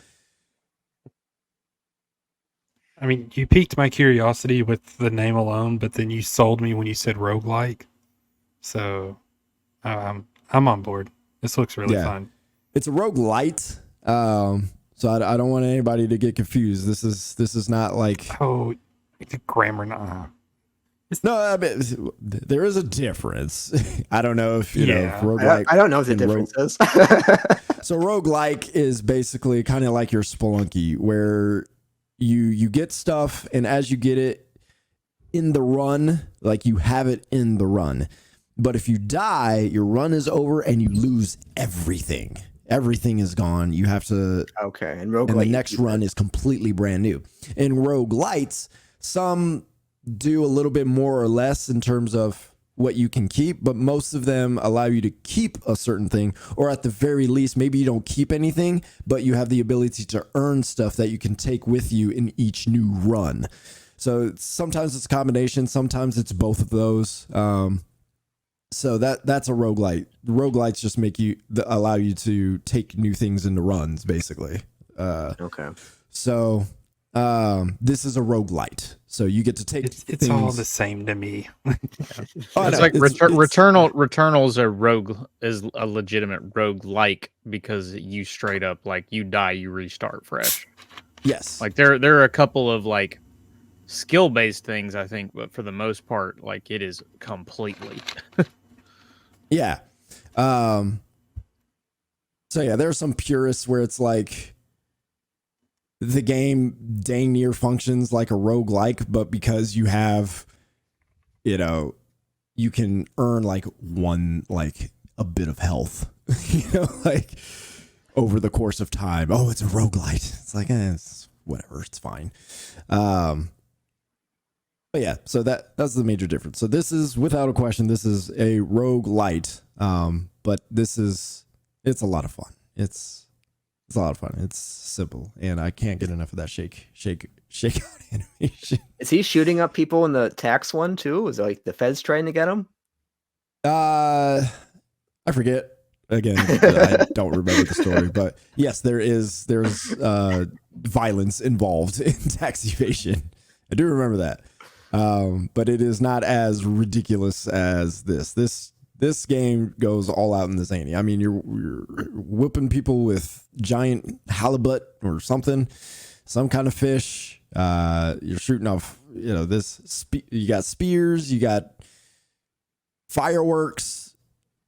[SPEAKER 6] I mean, you piqued my curiosity with the name alone, but then you sold me when you said roguelike. So I'm on board. This looks really fun.
[SPEAKER 2] It's a roguelite. So I don't want anybody to get confused. This is not like
[SPEAKER 6] the grammar.
[SPEAKER 2] No, I mean, there is a difference. I don't know if roguelike.
[SPEAKER 3] I don't know what the difference is.
[SPEAKER 2] So roguelike is basically kind of like your Spelunky, where you get stuff, and as you get it in the run, like you have it in the run. But if you die, your run is over and you lose everything. Everything is gone. You have to.
[SPEAKER 3] Okay. And
[SPEAKER 2] the next run is completely brand new. In roguelites, some do a little bit more or less in terms of what you can keep, but most of them allow you to keep a certain thing, or at the very least, maybe you don't keep anything, but you have the ability to earn stuff that you can take with you in each new run. So sometimes it's a combination, sometimes it's both of those. So that's a roguelite. Roguelites just allow you to take new things into runs, basically.
[SPEAKER 3] Okay.
[SPEAKER 2] So this is a roguelite. So you get to take
[SPEAKER 6] it's all the same to me.
[SPEAKER 5] It's like Returnal's is a legitimate roguelike because you straight up, like, you die, you restart fresh.
[SPEAKER 2] Yes.
[SPEAKER 5] Like there are a couple of like skill-based things, I think, but for the most part, like, it is completely.
[SPEAKER 2] Yeah. So yeah, there are some purists where it's like the game dang near functions like a roguelike, but because you have, you can earn like a bit of health, like over the course of time. Oh, it's a roguelite. It's like, it's whatever. It's fine. But yeah, so that's the major difference. So this is, without a question, this is a roguelite. But it's a lot of fun. It's a lot of fun. It's simple, and I can't get enough of that shake out animation.
[SPEAKER 3] Is he shooting up people in the tax one too? Is it like the feds trying to get him?
[SPEAKER 2] I forget. Again, I don't remember the story, but yes, there's violence involved in tax evasion. I do remember that. But it is not as ridiculous as this. This game goes all out in the zany. I mean, you're whooping people with giant halibut or something, some kind of fish. You're shooting off, you got spears, you got fireworks,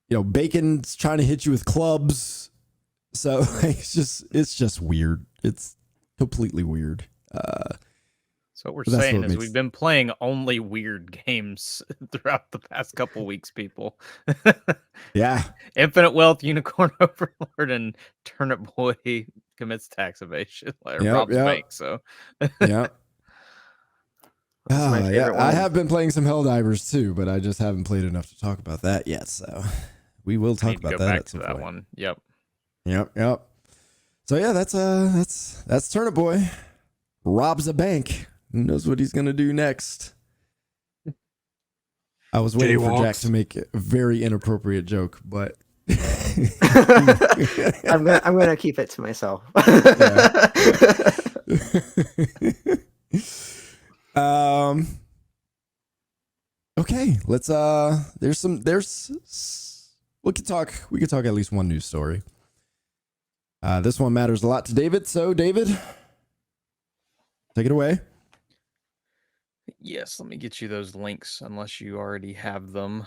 [SPEAKER 2] bacon's trying to hit you with clubs. So it's just weird. It's completely weird.
[SPEAKER 5] So what we're
[SPEAKER 2] But that's
[SPEAKER 5] saying
[SPEAKER 2] what
[SPEAKER 5] is
[SPEAKER 2] makes-
[SPEAKER 5] we've been playing only weird games throughout the past couple weeks, people.
[SPEAKER 2] Yeah.
[SPEAKER 5] Infinite Wealth, Unicorn Overlord, and Turnip Boy commits tax evasion. Like, robs
[SPEAKER 2] Yep.
[SPEAKER 5] bank. So
[SPEAKER 2] Yeah.
[SPEAKER 3] This is my
[SPEAKER 2] Yeah.
[SPEAKER 3] favorite
[SPEAKER 2] I
[SPEAKER 3] one.
[SPEAKER 2] have been playing some Helldivers too, but I just haven't played enough to talk about that yet. So we will
[SPEAKER 5] I
[SPEAKER 2] talk
[SPEAKER 5] need to
[SPEAKER 2] about
[SPEAKER 5] go
[SPEAKER 2] that
[SPEAKER 5] back
[SPEAKER 2] at
[SPEAKER 5] to
[SPEAKER 2] some
[SPEAKER 5] that
[SPEAKER 2] point.
[SPEAKER 5] one. Yep.
[SPEAKER 2] Yep. So yeah, that's Turnip Boy. Robs a bank. Who knows what he's gonna do next? I was waiting for Jack
[SPEAKER 6] Jaywalks.
[SPEAKER 2] to make a very inappropriate joke, but
[SPEAKER 3] I'm gonna keep it to myself.
[SPEAKER 2] Okay, let's we could talk at least one news story. This one matters a lot to David, so David, take it away.
[SPEAKER 5] Yes, let me get you those links unless you already have them.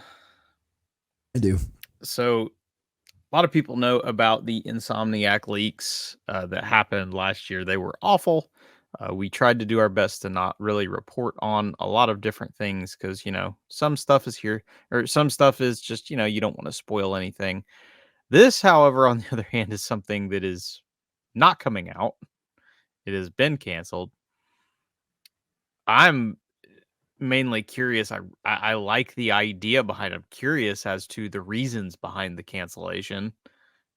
[SPEAKER 2] I do.
[SPEAKER 5] So a lot of people know about the Insomniac leaks that happened last year. They were awful. We tried to do our best to not really report on a lot of different things because, some stuff is here or some stuff is just, you don't want to spoil anything. This, however, on the other hand, is something that is not coming out. It has been canceled. I'm mainly curious. I like the idea behind it. I'm curious as to the reasons behind the cancellation.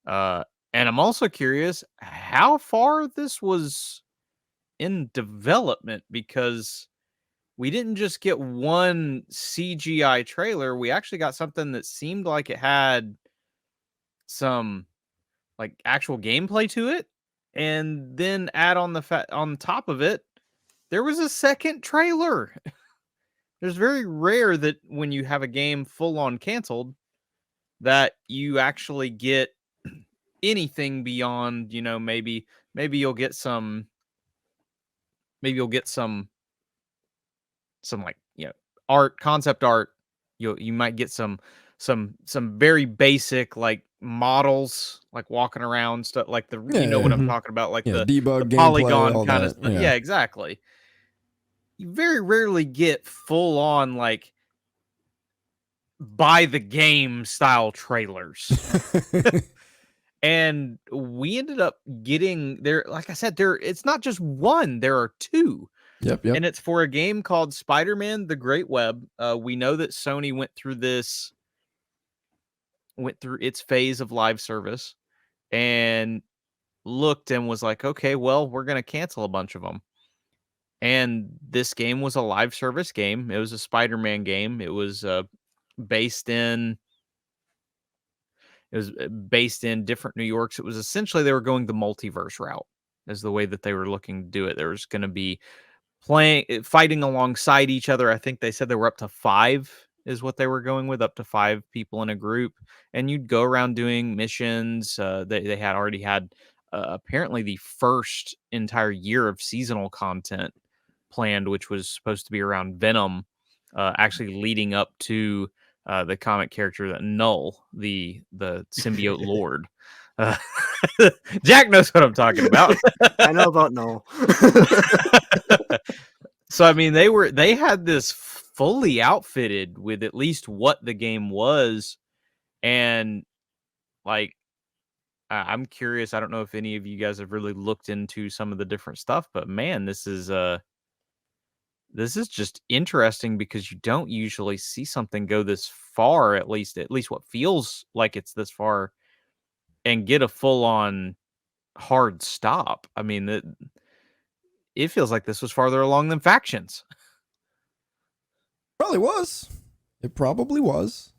[SPEAKER 5] And I'm also curious how far this was in development because we didn't just get one CGI trailer. We actually got something that seemed like it had some like actual gameplay to it. And then add on on top of it, there was a second trailer. There's very rare that when you have a game full on canceled that you actually get anything beyond, maybe you'll get some like, art, concept art. You might get some very basic like models like walking around stuff like what I'm talking about, like the
[SPEAKER 2] debug gameplay,
[SPEAKER 5] polygon
[SPEAKER 2] all
[SPEAKER 5] kind of
[SPEAKER 2] that.
[SPEAKER 5] stuff. Yeah, exactly. You very rarely get full on like buy the game style trailers. And we ended up getting there. Like I said, it's not just one, there are two.
[SPEAKER 2] Yep.
[SPEAKER 5] And it's for a game called Spider-Man: The Great Web. We know that Sony went through its phase of live service and looked and was like, okay, well, we're going to cancel a bunch of them. And this game was a live service game. It was a Spider-Man game. It was based in different New Yorks. It was essentially they were going the multiverse route is the way that they were looking to do it. There was going to be fighting alongside each other. I think they said they were up to 5 is what they were going with, up to 5 people in a group. And you'd go around doing missions. They had already had apparently the first entire year of seasonal content planned, which was supposed to be around Venom, actually leading up to the comic character that Null, the symbiote lord. Jack knows what I'm talking about.
[SPEAKER 3] I know about Null.
[SPEAKER 5] So I mean, they had this fully outfitted with at least what the game was, and like I'm curious. I don't know if any of you guys have really looked into some of the different stuff, but man, this is just interesting because you don't usually see something go this far, at least what feels like it's this far, and get a full on hard stop. I mean, it feels like this was farther along than Factions.
[SPEAKER 2] Probably was. It probably was.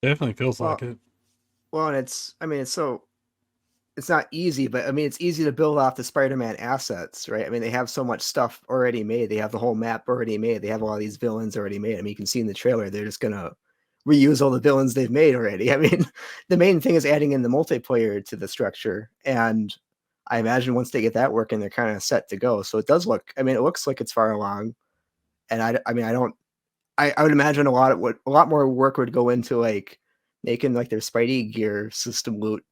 [SPEAKER 6] Definitely feels
[SPEAKER 3] Well,
[SPEAKER 6] like it.
[SPEAKER 3] Well, and it's not easy, but I mean, it's easy to build off the Spider-Man assets, right? I mean, they have so much stuff already made. They have the whole map already made. They have all these villains already made. I mean, you can see in the trailer, they're just going to reuse all the villains they've made already. I mean, the main thing is adding in the multiplayer to the structure. And I imagine once they get that working, they're kind of set to go. So it looks like it's far along. And I would imagine a lot more work would go into like making like their Spidey gear system loot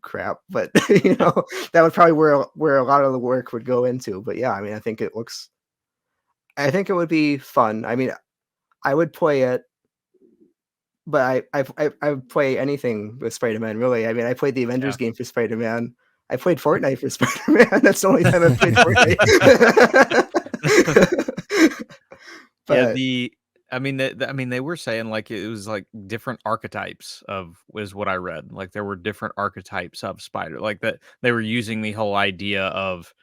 [SPEAKER 3] crap, but that would probably where a lot of the work would go into. But yeah, I mean, I think it looks I think it would be fun. I mean, I would play it, but I would play anything with Spider-Man, really. I mean, I played the Avengers game for Spider-Man. I played Fortnite for Spider-Man. That's the only time I've played Fortnite.
[SPEAKER 5] Yeah,
[SPEAKER 3] But
[SPEAKER 5] I mean, they were saying like it was like different archetypes of was what I read. Like there were different archetypes of spider, like that they were using the whole idea of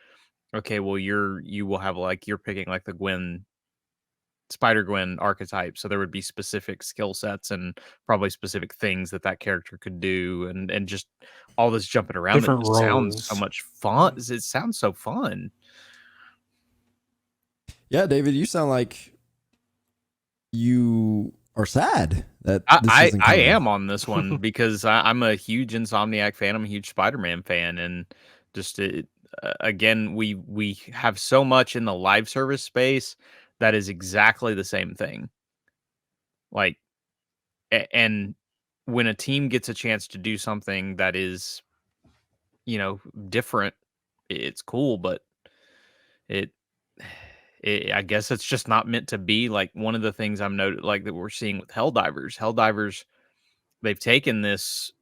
[SPEAKER 5] okay, well you will have like you're picking like the Spider Gwen archetype, so there would be specific skill sets and probably specific things that character could do, and just all this jumping around.
[SPEAKER 6] Different
[SPEAKER 5] It just sounds so
[SPEAKER 6] roles.
[SPEAKER 5] much fun. It sounds so fun.
[SPEAKER 2] Yeah, David, you sound like you are sad that this
[SPEAKER 5] I
[SPEAKER 2] isn't coming.
[SPEAKER 5] am on this one because I'm a huge Insomniac fan. I'm a huge Spider-Man fan, and just again, we have so much in the live service space that is exactly the same thing. Like, and when a team gets a chance to do something that is, different, it's cool, but it, I guess it's just not meant to be. Like one of the things I'm noted like that we're seeing with Helldivers, they've taken this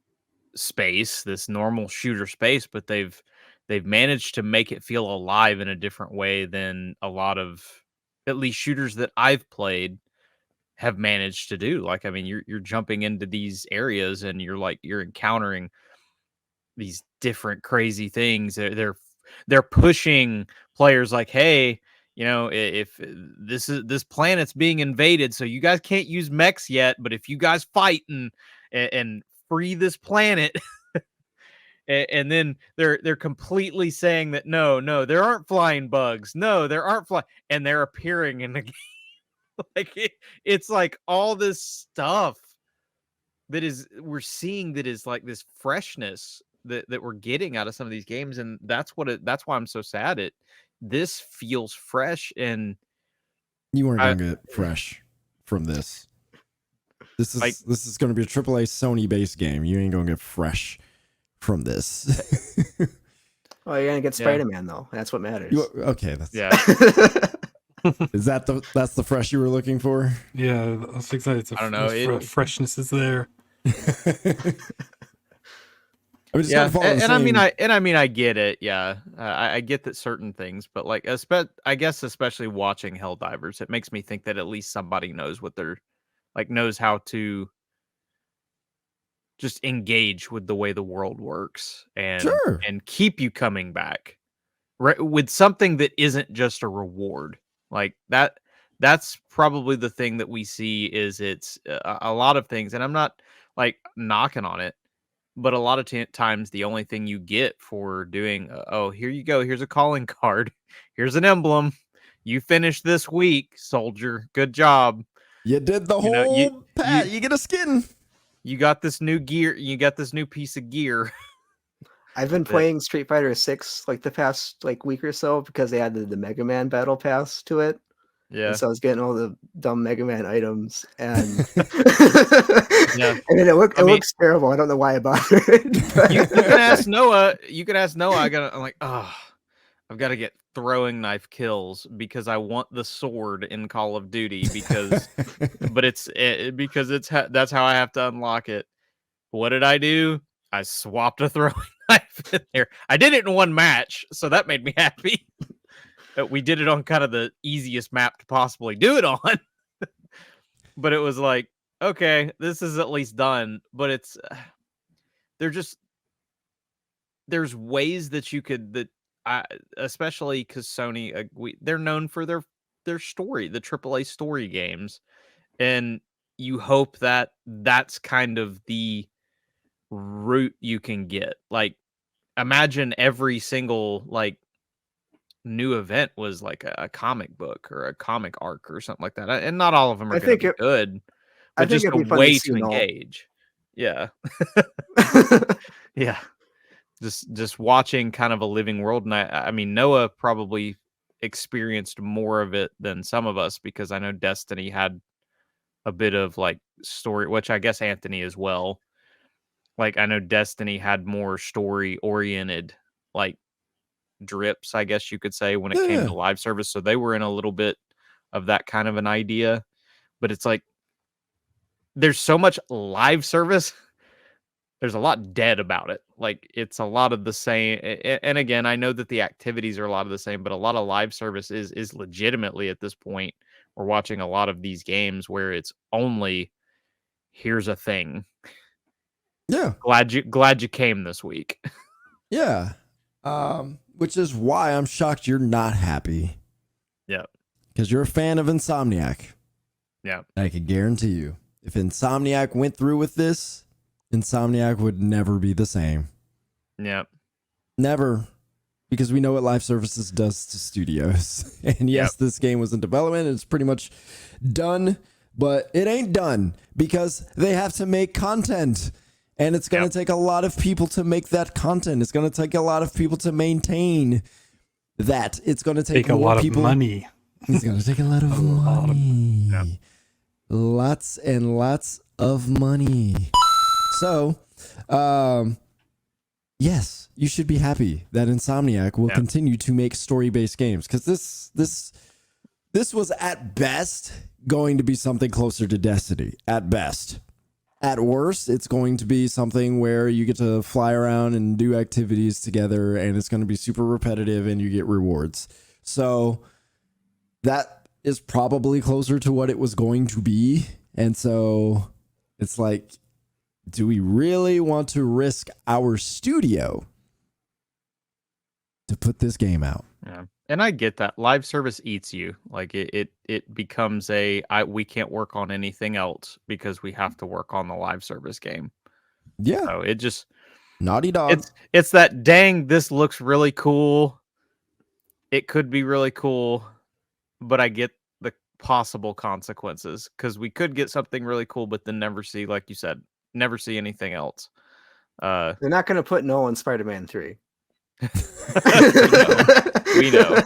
[SPEAKER 5] space, this normal shooter space, but they've managed to make it feel alive in a different way than a lot of at least shooters that I've played have managed to do. Like, I mean, you're jumping into these areas and you're encountering these different crazy things. They're pushing players like, hey, if this planet's being invaded, so you guys can't use mechs yet, but if you guys fight and free this planet, and then they're completely saying that no, there aren't flying bugs, no, there aren't and they're appearing in the game. Like it's like all this stuff that is we're seeing that is like this freshness that we're getting out of some of these games, and that's why I'm so sad. This feels fresh, and
[SPEAKER 2] You weren't gonna get fresh from this. This is gonna be a AAA Sony based game. You ain't gonna get fresh from this.
[SPEAKER 3] well, you're gonna get Spider-Man though. That's what matters.
[SPEAKER 2] Okay, that's
[SPEAKER 3] Is
[SPEAKER 2] that's the fresh you were looking for?
[SPEAKER 6] Yeah, I was excited.
[SPEAKER 5] I don't know.
[SPEAKER 6] Freshness is there.
[SPEAKER 2] I
[SPEAKER 5] mean, I get it. Yeah, I get that certain things, but like, I guess especially watching Helldivers, it makes me think that at least somebody knows what they're like, knows how to just engage with the way the world works and keep you coming back with something that isn't just a reward like that. That's probably the thing that we see is it's a lot of things, and I'm not like knocking on it, but a lot of times the only thing you get for doing, oh, here you go, here's a calling card, here's an emblem, you finished this week, soldier, good job.
[SPEAKER 2] You did the whole pat. You get a skin.
[SPEAKER 5] You got this new gear. You got this new piece of gear.
[SPEAKER 3] I've been playing Street Fighter 6 like the past like week or so because they added the Mega Man Battle Pass to it.
[SPEAKER 5] Yeah.
[SPEAKER 3] And so I was getting all the dumb Mega Man items, and
[SPEAKER 5] yeah.
[SPEAKER 3] I mean, it looks terrible. I don't know why I bothered.
[SPEAKER 5] You can ask Noah. I'm like, I've got to get throwing knife kills because I want the sword in Call of Duty because that's how I have to unlock it. What did I do? I swapped a throwing knife in there. I did it in one match, so that made me happy. We did it on kind of the easiest map to possibly do it on. But it was like, okay, this is at least done. But it's there's ways that you could especially because Sony they're known for their story, the AAA story games, and you hope that that's kind of the route you can get. Like, imagine every single like new event was like a comic book or a comic arc or something like that, and not all of them are going to be good, but just a way to engage. Yeah. Yeah. Just watching kind of a living world. And I mean, Noah probably experienced more of it than some of us because I know Destiny had a bit of like story, which I guess Anthony as well. Like, I know Destiny had more story oriented, like drips, I guess you could say, when it came to live service. So they were in a little bit of that kind of an idea. But it's like there's so much live service. There's a lot dead about it. Like it's a lot of the same. And again, I know that the activities are a lot of the same, but a lot of live service is legitimately at this point. We're watching a lot of these games where it's only here's a thing.
[SPEAKER 2] Yeah.
[SPEAKER 5] Glad you came this week.
[SPEAKER 2] Yeah. Which is why I'm shocked you're not happy.
[SPEAKER 5] Yeah.
[SPEAKER 2] Because you're a fan of Insomniac.
[SPEAKER 5] Yeah.
[SPEAKER 2] I can guarantee you, if Insomniac went through with this, Insomniac would never be the same.
[SPEAKER 5] Yeah.
[SPEAKER 2] Never. Because we know what live services does to studios. And yes, this game was in development. It's pretty much done, but it ain't done because they have to make content. And it's going to take a lot of people to make that content. It's going to take a lot of people to maintain that. It's going to take
[SPEAKER 6] a lot
[SPEAKER 2] people,
[SPEAKER 6] of money.
[SPEAKER 2] It's going to take a lot of money. Lots and lots of money. So, yes, you should be happy that Insomniac will continue to make story-based games, because this was at best going to be something closer to Destiny. At best. At worst, it's going to be something where you get to fly around and do activities together, and it's going to be super repetitive, and you get rewards. So that is probably closer to what it was going to be. And so it's like, do we really want to risk our studio to put this game out?
[SPEAKER 5] Yeah. And I get that live service eats you. Like it becomes we can't work on anything else because we have to work on the live service game.
[SPEAKER 2] Yeah.
[SPEAKER 5] So it just
[SPEAKER 2] Naughty Dog.
[SPEAKER 5] It's that dang, this looks really cool. It could be really cool, but I get the possible consequences because we could get something really cool, but then never see, like you said, never see anything else.
[SPEAKER 3] They're not going to put Nolan Spider-Man 3.
[SPEAKER 5] We know.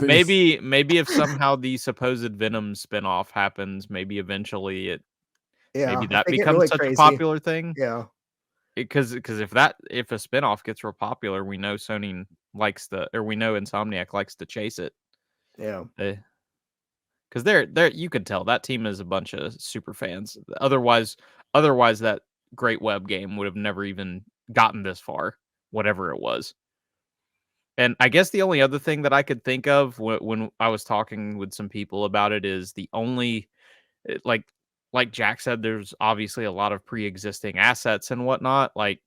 [SPEAKER 5] Maybe if somehow the supposed Venom spinoff happens, maybe eventually maybe that becomes
[SPEAKER 3] really
[SPEAKER 5] such
[SPEAKER 3] crazy.
[SPEAKER 5] a popular thing.
[SPEAKER 3] Yeah.
[SPEAKER 5] Because if a spinoff gets real popular, we know Sony we know Insomniac likes to chase it.
[SPEAKER 3] Yeah.
[SPEAKER 5] Because they're you could tell that team is a bunch of super fans. Otherwise that great web game would have never even gotten this far, whatever it was. And I guess the only other thing that I could think of when I was talking with some people about it is the only, like Jack said, there's obviously a lot of pre-existing assets and whatnot. Like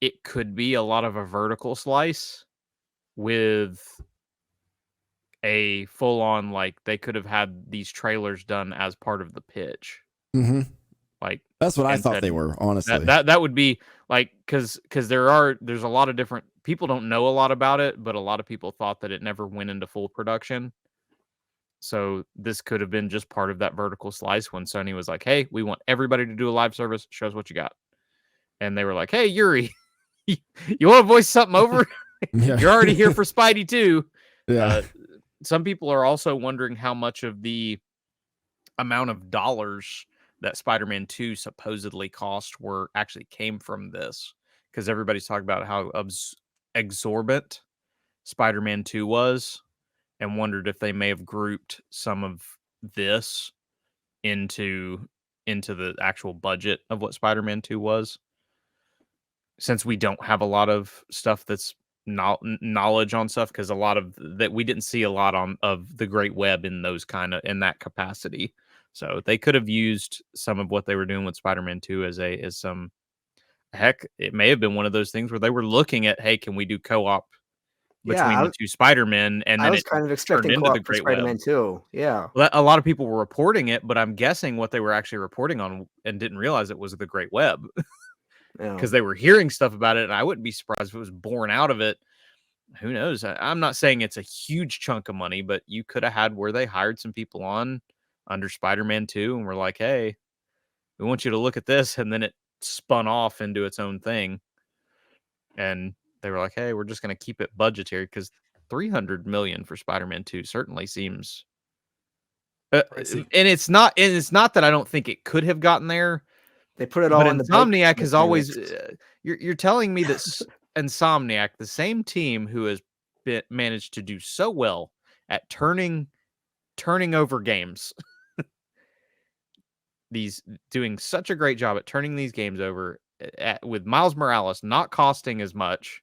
[SPEAKER 5] it could be a lot of a vertical slice with a full-on, like they could have had these trailers done as part of the pitch.
[SPEAKER 2] Mm-hmm.
[SPEAKER 5] Like
[SPEAKER 2] that's what I thought they were, honestly.
[SPEAKER 5] That would be like because there's a lot of different people don't know a lot about it, but a lot of people thought that it never went into full production. So this could have been just part of that vertical slice when Sony was like, "Hey, we want everybody to do a live service. Show us what you got." And they were like, "Hey, Yuri, you want to voice something over? You're already here for Spidey too."
[SPEAKER 2] Yeah.
[SPEAKER 5] Some people are also wondering how much of the amount of dollars that Spider-Man 2 supposedly cost actually came from this, because everybody's talking about how exorbitant Spider-Man 2 was, and wondered if they may have grouped some of this into the actual budget of what Spider-Man 2 was, since we don't have a lot of stuff that's knowledge on stuff, because a lot of that we didn't see a lot of the Great Web in that capacity. So they could have used some of what they were doing with Spider-Man 2 as some, heck, it may have been one of those things where they were looking at, hey, can we do co-op between the two Spider-Men? And then
[SPEAKER 3] I was kind of expecting co-op for Spider-Man 2. Yeah.
[SPEAKER 5] Well, a lot of people were reporting it, but I'm guessing what they were actually reporting on and didn't realize it was the Great Web. Because they were hearing stuff about it, and I wouldn't be surprised if it was born out of it. Who knows? I'm not saying it's a huge chunk of money, but you could have had where they hired some people on under Spider-Man 2 and were like, hey, we want you to look at this, and then it spun off into its own thing. And they were like, hey, we're just going to keep it budgetary, because $300 million for Spider-Man 2 certainly seems and it's not that I don't think it could have gotten there.
[SPEAKER 3] They put it all in the
[SPEAKER 5] Insomniac has always you're telling me that Insomniac, the same team who has managed to do so well at turning turning over games. These doing such a great job at turning these games over with Miles Morales not costing as much,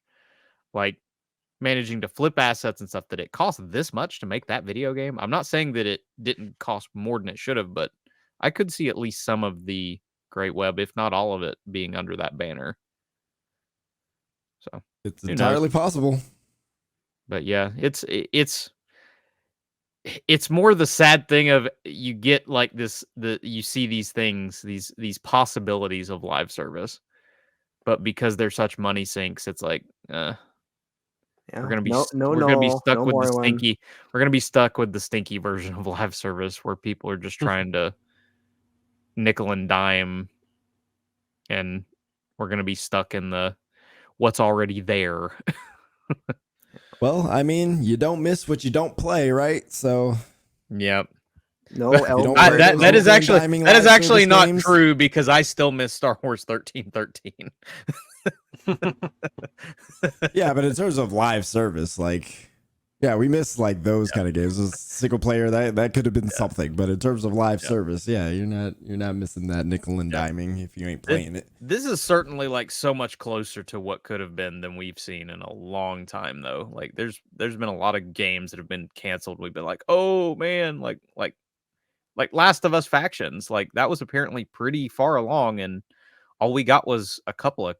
[SPEAKER 5] like managing to flip assets and stuff, that it cost this much to make that video game. I'm not saying that it didn't cost more than it should have, but I could see at least some of the Great Web, if not all of it, being under that banner. So
[SPEAKER 2] It's entirely possible.
[SPEAKER 5] But yeah, it's more the sad thing of you get like this, you see these things, these possibilities of live service, but because they're such money sinks, it's like we're gonna be stuck with the stinky. We're gonna be stuck with the stinky version of live service where people are just trying to nickel and dime, and we're gonna be stuck in the what's already there.
[SPEAKER 2] Well, I mean, you don't miss what you don't play, right? So,
[SPEAKER 5] yep.
[SPEAKER 3] No,
[SPEAKER 5] that is actually not true, because I still miss Star Wars 1313.
[SPEAKER 2] Yeah, but in terms of live service, like, yeah, we miss like those kind of games. A single player that could have been something, but in terms of live service, yeah, you're not missing that nickel and diming if you ain't playing it.
[SPEAKER 5] This is certainly like so much closer to what could have been than we've seen in a long time, though. Like there's been a lot of games that have been canceled. We've been like, oh man, like Last of Us Factions, like that was apparently pretty far along, and all we got was a couple of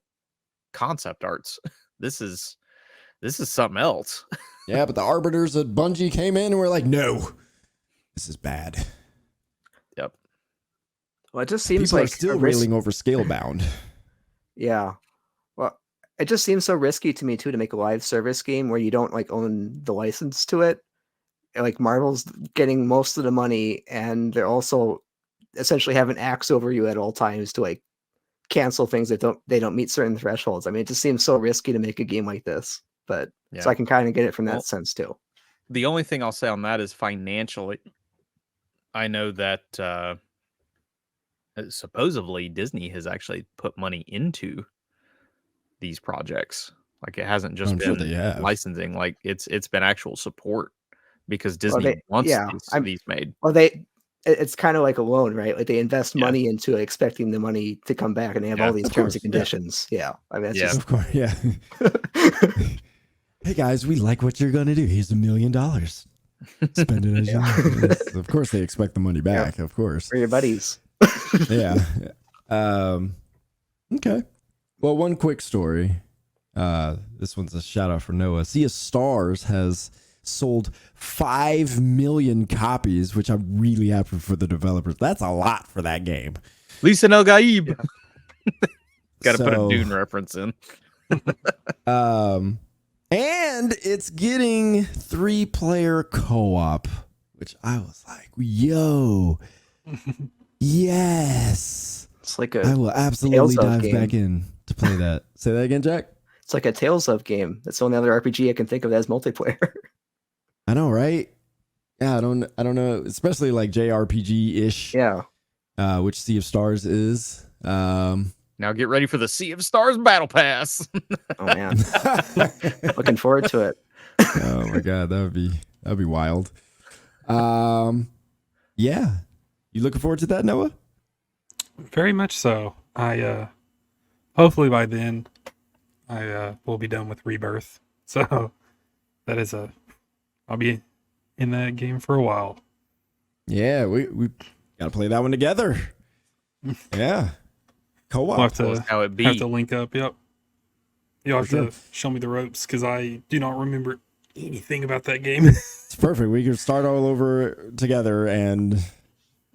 [SPEAKER 5] concept arts. This is something else.
[SPEAKER 2] Yeah, but the arbiters at Bungie came in and were like, no, this is bad.
[SPEAKER 5] Yep.
[SPEAKER 3] Well, it just seems
[SPEAKER 2] people
[SPEAKER 3] like
[SPEAKER 2] are still railing over Scalebound.
[SPEAKER 3] Yeah. Well, it just seems so risky to me too to make a live service game where you don't like own the license to it. Like Marvel's getting most of the money, and they're also essentially have an axe over you at all times to like cancel things that don't meet certain thresholds. I mean, it just seems so risky to make a game like this. But so I can kind of get it from that sense too.
[SPEAKER 5] The only thing I'll say on that is financially, I know that supposedly Disney has actually put money into these projects. Like it hasn't just been licensing, like it's been actual support, because Disney wants these made.
[SPEAKER 3] Well, it's kind of like a loan, right? Like they invest money into it, expecting the money to come back, and they have all these terms and conditions. Yeah. I mean, that's
[SPEAKER 2] of course. Yeah. Hey guys, we like what you're gonna do. Here's $1 million. Spend it as you want. Of course, they expect the money back. Of course,
[SPEAKER 3] for your buddies.
[SPEAKER 2] Yeah. Okay. Well, one quick story. This one's a shout out for Noah. Sea of Stars has sold 5 million copies, which I'm really happy for the developers. That's a lot for that game.
[SPEAKER 5] Lisa El Gaib. Got to put a Dune reference in.
[SPEAKER 2] And it's getting 3-player co-op, which I was like, yo, yes.
[SPEAKER 3] It's like
[SPEAKER 2] I will absolutely dive back in to play that. Say that again, Jack.
[SPEAKER 3] It's like a Tales of game. That's the only other RPG I can think of that has multiplayer.
[SPEAKER 2] I know, right? Yeah, I don't know, especially like JRPG-ish.
[SPEAKER 3] Yeah.
[SPEAKER 2] Which Sea of Stars is.
[SPEAKER 5] Now get ready for the Sea of Stars Battle Pass.
[SPEAKER 3] Oh man, looking forward to it.
[SPEAKER 2] Oh my god, that'd be wild. Yeah, you looking forward to that, Noah?
[SPEAKER 6] Very much so. I hopefully by then I will be done with Rebirth. So that is I'll be in that game for a while.
[SPEAKER 2] Yeah, we gotta play that one together. Yeah. Co-op.
[SPEAKER 6] We'll have to link up. Yep. You'll have to show me the ropes, because I do not remember anything about that game.
[SPEAKER 2] It's perfect. We can start all over together and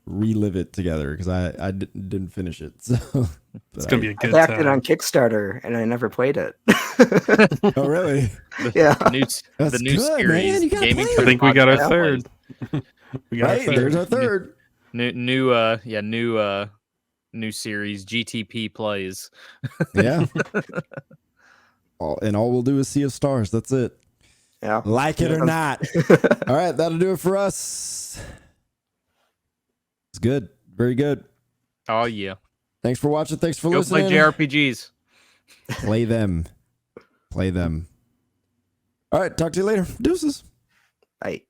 [SPEAKER 2] relive it together, because I didn't finish it. So
[SPEAKER 6] it's gonna be a good
[SPEAKER 3] time. I backed it on Kickstarter and I never played it.
[SPEAKER 2] Oh really?
[SPEAKER 3] Yeah.
[SPEAKER 5] The new
[SPEAKER 2] good,
[SPEAKER 5] series.
[SPEAKER 2] Man.
[SPEAKER 5] Gaming
[SPEAKER 6] I think we got our third. We got
[SPEAKER 2] our third. There's our third.
[SPEAKER 5] New series, GTP plays.
[SPEAKER 2] Yeah. All we'll do is Sea of Stars. That's it.
[SPEAKER 3] Yeah.
[SPEAKER 2] Like it or not. All right, that'll do it for us. It's good. Very good.
[SPEAKER 5] Oh yeah.
[SPEAKER 2] Thanks for watching. Thanks for
[SPEAKER 5] Go
[SPEAKER 2] listening.
[SPEAKER 5] play JRPGs.
[SPEAKER 2] Play them. Play them. All right, talk to you later. Deuces.
[SPEAKER 3] Bye.